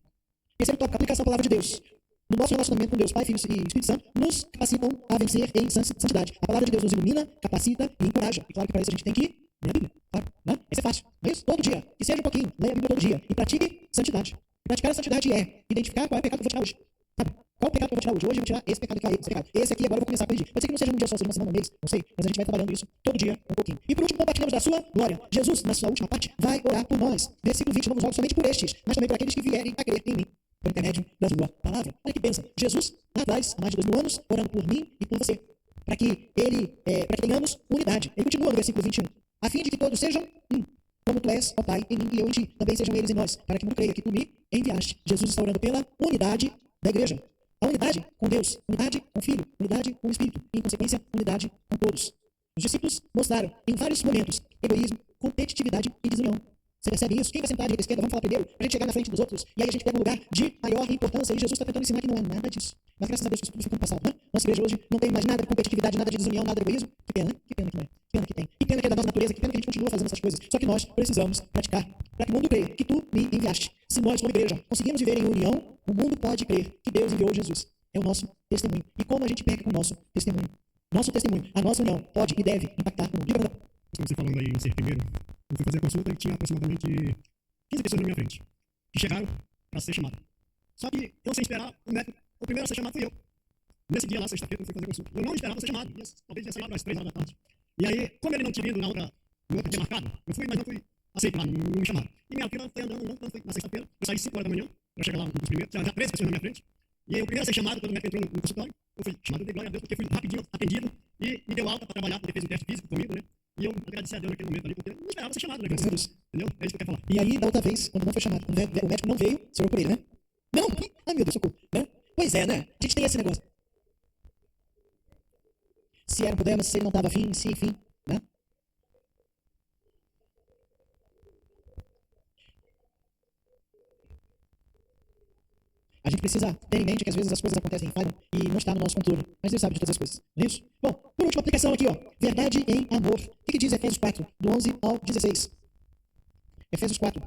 Terceiro tópico, aplicação da palavra de Deus. No nosso relacionamento com Deus, Pai, Filho e Espírito Santo, nos capacitam a vencer em santidade. A palavra de Deus nos ilumina, capacita e encoraja. E claro que para isso a gente tem que ler a Bíblia. Claro, né? Isso é fácil. Não é isso? Todo dia. Que seja um pouquinho. Leia a Bíblia todo dia. E pratique santidade. E praticar a santidade é identificar qual é o pecado que eu vou tirar hoje. Sabe? Qual o pecado que eu vou tirar hoje? Hoje eu vou tirar esse pecado aqui, esse pecado. Esse aqui agora eu vou começar a corrigir. Pode ser que não seja num dia só, seja uma semana, um mês, não sei. Mas a gente vai trabalhando isso todo dia, um pouquinho. E por último, compartilhamos da sua glória. Jesus, na sua última parte, vai orar por nós. Versículo 20, não vos rogo somente por estes, mas também por aqueles que vierem a crer em mim, por intermédio da sua palavra. Olha que bênção. Jesus, lá atrás, há mais de 2000 anos, orando por mim e por você. Para que tenhamos unidade. Ele continua no versículo 21. A fim de que todos sejam um. Como tu és, ó Pai, em mim e eu em ti, também sejam eles em nós, para que não creia que tu me enviaste. Jesus está orando pela unidade da igreja. A unidade com Deus, unidade com o Filho, unidade com o Espírito e, em consequência, unidade com todos. Os discípulos mostraram, em vários momentos, egoísmo, competitividade e desunião. Você percebe isso? Quem vai sentar à direita e à esquerda? Vamos falar primeiro, para a gente chegar na frente dos outros. E aí a gente pega um lugar de maior importância. E Jesus está tentando ensinar que não é nada disso. Mas graças a Deus que isso tudo ficou passado, né? Nossa igreja hoje não tem mais nada de competitividade, nada de desunião, nada de egoísmo. Que pena, né? Que pena que não é. Que pena que tem. Que pena que é da nossa natureza, que pena que a gente continua fazendo essas coisas. Só que nós precisamos praticar para que o mundo creia que tu me enviaste. Se nós, como igreja, conseguimos viver em união, o mundo pode crer que Deus enviou Jesus. É o nosso testemunho. E como a gente pega com o nosso testemunho? Nosso testemunho, a nossa união pode e deve impactar o mundo. Você falando aí em ser primeiro, eu fui fazer a consulta e tinha aproximadamente 15 pessoas na minha frente que chegaram para ser chamado. Só que eu, sem esperar, o primeiro a ser chamado fui eu. Nesse dia lá, sexta-feira, eu fui fazer a consulta. Eu não esperava ser chamado, talvez ia ser lá às 3 horas da tarde. E aí, como ele não tinha vindo no outro dia marcado, eu fui, mas não fui aceito lá, não me chamaram. E minha fila foi andando, foi na sexta-feira, eu saí 5 horas da manhã para chegar lá um dos primeiros, tinha 13 pessoas na minha frente. E aí, o primeiro a ser chamado, quando o médico entrou no consultório, eu fui chamado de glória a Deus, porque fui rapidinho atendido e me deu alta para trabalhar, porque fez um teste físico comigo, né? E eu agradeci a Deus naquele momento ali, porque eu não esperava ser chamado, né? Entendeu? É isso que eu quero falar. E aí, da outra vez, quando não foi chamado, quando o médico não veio, você orou por ele, né? Não, ai meu Deus, socorro. Né? Pois é, né? A gente tem esse negócio. Se era um problema, se ele não estava afim, se enfim, né? A gente precisa ter em mente que às vezes as coisas acontecem em falha e não está no nosso controle. Mas Deus sabe de todas as coisas, não é isso? Bom, por último, aplicação aqui, ó. Verdade em amor. O que diz Efésios 4, do 11 ao 16? Efésios 4.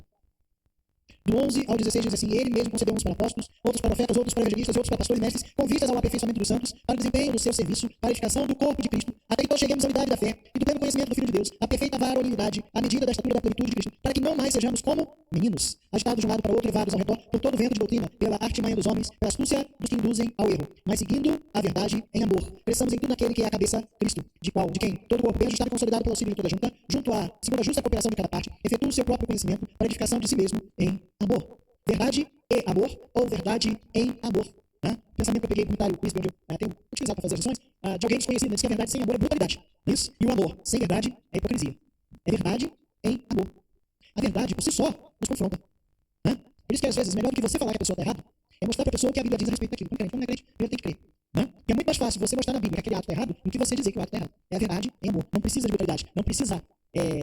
Do 11 ao 16 diz assim: Ele mesmo concedeu uns para apóstolos, outros para profetas, outros para evangelistas, outros para pastores e mestres, com vistas ao aperfeiçoamento dos santos, para o desempenho do seu serviço, para a edificação do corpo de Cristo, até que todos cheguemos à unidade da fé e do pleno conhecimento do Filho de Deus, a perfeita varonilidade, à medida da estatura da plenitude de Cristo, para que não mais sejamos como meninos, agitados de um lado para outro, levados ao redor por todo vento de doutrina, pela artimanha dos homens, pela astúcia dos que induzem ao erro, mas seguindo a verdade em amor. Cresçamos em tudo naquele que é a cabeça, Cristo, de quem todo o corpo bem ajustado e consolidado pelo auxílio de toda junta, segundo a justa cooperação de cada parte, efetua o seu próprio conhecimento para a edificação de si mesmo em amor. Verdade e amor, ou verdade em amor. Né? Pensamento que eu peguei, comentário, onde eu tenho utilizado para fazer as lições, de alguém desconhecido, diz que a verdade sem amor é brutalidade. Isso? E o amor sem verdade é hipocrisia. É verdade em amor. A verdade, por si só, nos confronta. Né? Por isso que às vezes, melhor do que você falar que a pessoa está errada, é mostrar para a pessoa o que a Bíblia diz a respeito daquilo. Como não é crente, eu tenho que crer. Né? Porque é muito mais fácil você mostrar na Bíblia que aquele ato está errado do que você dizer que o ato está errado. É a verdade em amor. Não precisa de brutalidade. Não precisa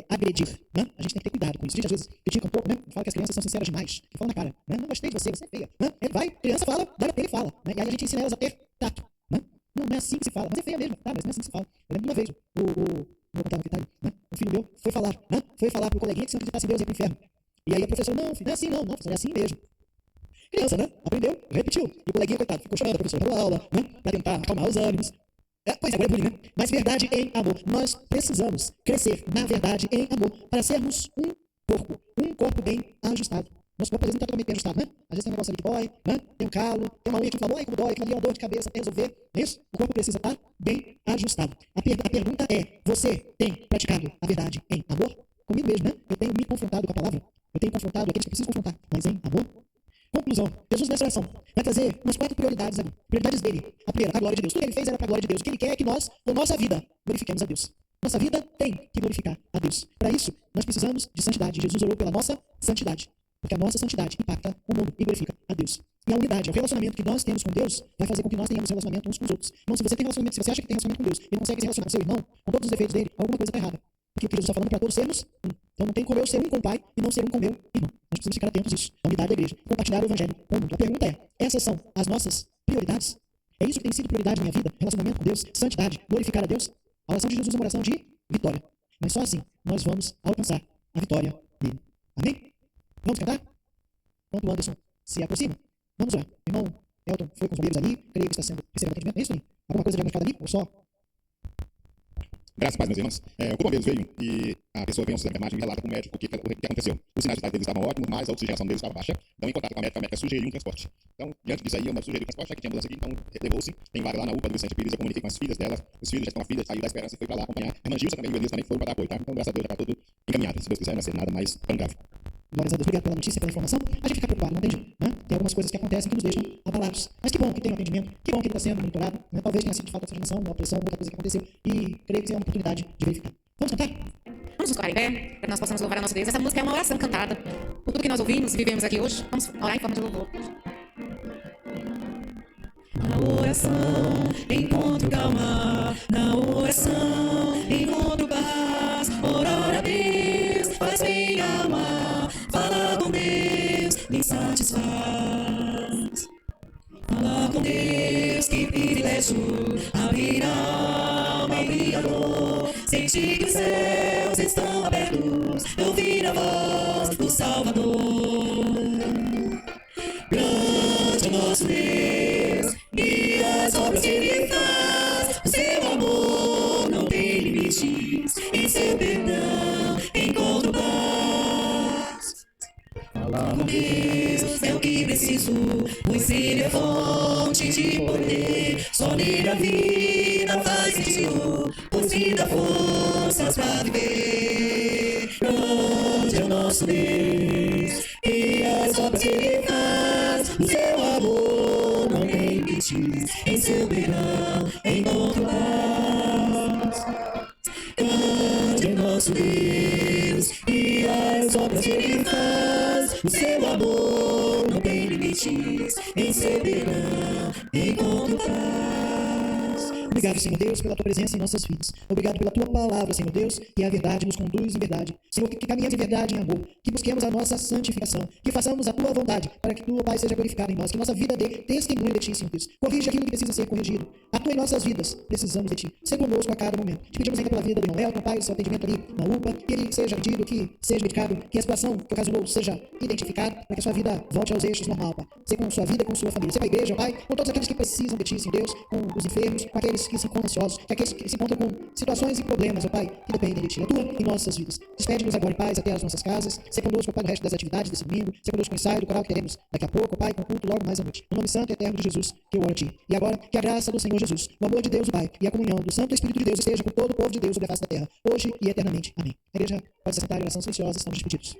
agredir. Né? A gente tem que ter cuidado com isso. A gente às vezes critica um pouco, né? Fala que as crianças são sinceras demais. Que falam na cara. Né? Não gostei de você, você é feia. Né? Ele vai, criança fala, dá na telha e fala. Né? E aí a gente ensina elas a ter tato. Né? Não é assim que se fala. Mas é feia mesmo. Tá? Mas não é assim que se fala. Eu lembro de uma vez, vou contar no detalhe, né? O filho meu foi falar, né? Foi falar pro coleguinha que se não acreditasse em Deus ia pro inferno. E aí a professora, não, filho, não é assim não, filho, é assim mesmo. Criança, né? Aprendeu, repetiu. E o coleguinha, coitado, ficou chorando, a professora deu aula, né? Para tentar acalmar os ânimos. Pois é, agora é bullying, né? Mas verdade em amor. Nós precisamos crescer na verdade em amor para sermos um corpo bem ajustado. Nosso corpo, às vezes, não está totalmente bem ajustado, né? Às vezes tem um negócio ali que dói, né? Tem um calo, tem uma unha que inflamou, como dói, aquilo ali é uma dor de cabeça, tem que resolver. É isso? O corpo precisa estar bem ajustado. A pergunta é, você tem praticado a verdade em amor? Comigo mesmo, né? Eu tenho me confrontado com a palavra. Eu tenho confrontado aqueles que precisam confrontar, mas em amor. Conclusão. Jesus, nessa oração, vai trazer umas 4 prioridades ali. Prioridades dele. A primeira, a glória de Deus. Tudo que ele fez era para a glória de Deus. O que ele quer é que nós, com nossa vida, glorifiquemos a Deus. Nossa vida tem que glorificar a Deus. Para isso, nós precisamos de santidade. Jesus orou pela nossa santidade. Porque a nossa santidade impacta o mundo e glorifica a Deus. E a unidade, o relacionamento que nós temos com Deus, vai fazer com que nós tenhamos relacionamento uns com os outros. Então, se você tem relacionamento, se você acha que tem relacionamento com Deus e não consegue se relacionar com seu irmão, com todos os defeitos dele, alguma coisa está errada. Porque o que Jesus está falando para todos sermos um. Então não tem como eu ser um com o Pai e não ser um com meu irmão. Nós precisamos ficar atentos a isso. A unidade da igreja. Compartilhar o evangelho com o mundo. A pergunta é, essas são as nossas prioridades? É isso que tem sido prioridade na minha vida? Relacionamento com Deus, santidade, glorificar a Deus? A oração de Jesus é uma oração de vitória. Mas só assim nós vamos alcançar a vitória dele. Amém? Vamos cantar? Enquanto o Anderson se aproxima, vamos lá. Irmão Elton foi com os bombeiros ali, creio que está sendo recebendo atendimento. É isso aí? Alguma coisa diagnosticada ali? Ou só? Graças a paz, meus irmãos. O bombeiros veio e a pessoa veio ao sistema de enfermagem e relata para o médico o que aconteceu. Os sinais vitais deles estavam ótimos, mas a oxigenação deles estava baixa. Então, em contato com a médica sugeriu um transporte. Então, diante disso aí, eu sugeri o transporte, já que tinha ambulância aqui, então levou-se. Tem vaga lá na UPA do Vicente Pires, eu comuniquei com as filhas dela. Os filhos já estão aflitos, saiu da esperança e foi para lá acompanhar. A irmã Gilsa também e o Elias também foram para dar apoio, tá? Então, graças a Deus, já está tudo encaminhado. Se Deus quiser, não vai ser nada mais tão grave. Glórias a Deus, obrigado pela notícia, pela informação. A gente fica preocupado, não tem jeito, né? Tem algumas coisas que acontecem que nos deixam abalados. Mas que bom que tem um atendimento, que bom que ele está sendo monitorado, né? Talvez tenha sido de falta de oxigenação, uma pressão, outra coisa que aconteceu, e creio que é uma oportunidade de verificar. Vamos cantar? Vamos nos colocar em pé, para que nós possamos louvar a nosso Deus. Essa música é uma oração cantada por tudo que nós ouvimos e vivemos aqui hoje. Vamos orar em forma de louvor. Na oração encontro calma, na oração encontro paz. Orar a Deus faz minha alma, falar com Deus me satisfaz. Falar com Deus, que privilégio, abrir a alma e abrir a dor. Sentir que os céus estão abertos, ouvir a voz do Salvador. Grande é nosso Deus, e as obras que Ele faz. O seu amor não tem limites, em seu perdão encontro paz. Falar com Deus é o que preciso, pois Ele é fonte de poder. Só nele a vida faz sentido, pois me dá forças para viver. Grande é o nosso Deus, e as obras que Ele faz. O seu amor não tem limites, em seu perdão encontro paz. Grande é nosso Deus, e as obras que Ele faz. O seu amor não tem limites, em seu perdão encontro paz. Obrigado, Senhor Deus, pela Tua presença em nossas vidas. Obrigado pela Tua palavra, Senhor Deus, que a verdade nos conduz em verdade. Senhor, que caminhemos em verdade em amor, que busquemos a nossa santificação, que façamos a Tua vontade, para que Tu, Pai, seja glorificado em nós, que nossa vida dê testemunho de Ti, Senhor Deus. Corrija aquilo que precisa ser corrigido. Atua em nossas vidas, precisamos de Ti. Seja conosco a cada momento. Te pedimos ainda pela vida do irmão Elton, Pai, o seu atendimento ali na UPA, que ele seja atendido, que seja medicado, que a situação que ocasionou seja identificada, para que a sua vida volte aos eixos normal, Pai. Seja com sua vida e com sua família. Seja com a igreja, Pai, com todos aqueles que precisam de Ti, Senhor Deus, com os enfermos, com aqueles que se encontram ansiosos, com aqueles que se encontram com situações e problemas, ó Pai, que dependem de Ti. Atua em nossas vidas. Despede-nos agora em paz até as nossas casas. Seja conosco, Pai, no resto das atividades desse domingo. Seja conosco no ensaio do coral que teremos daqui a pouco, Pai, com o culto logo mais à noite. No nome santo e eterno de Jesus, que eu oro a Ti. E agora, que a graça do Senhor Jesus, o amor de Deus, o Pai, e a comunhão do Santo Espírito de Deus esteja com todo o povo de Deus sobre a face da terra, hoje e eternamente. Amém. A igreja pode se sentar em oração silenciosa, estamos despedidos.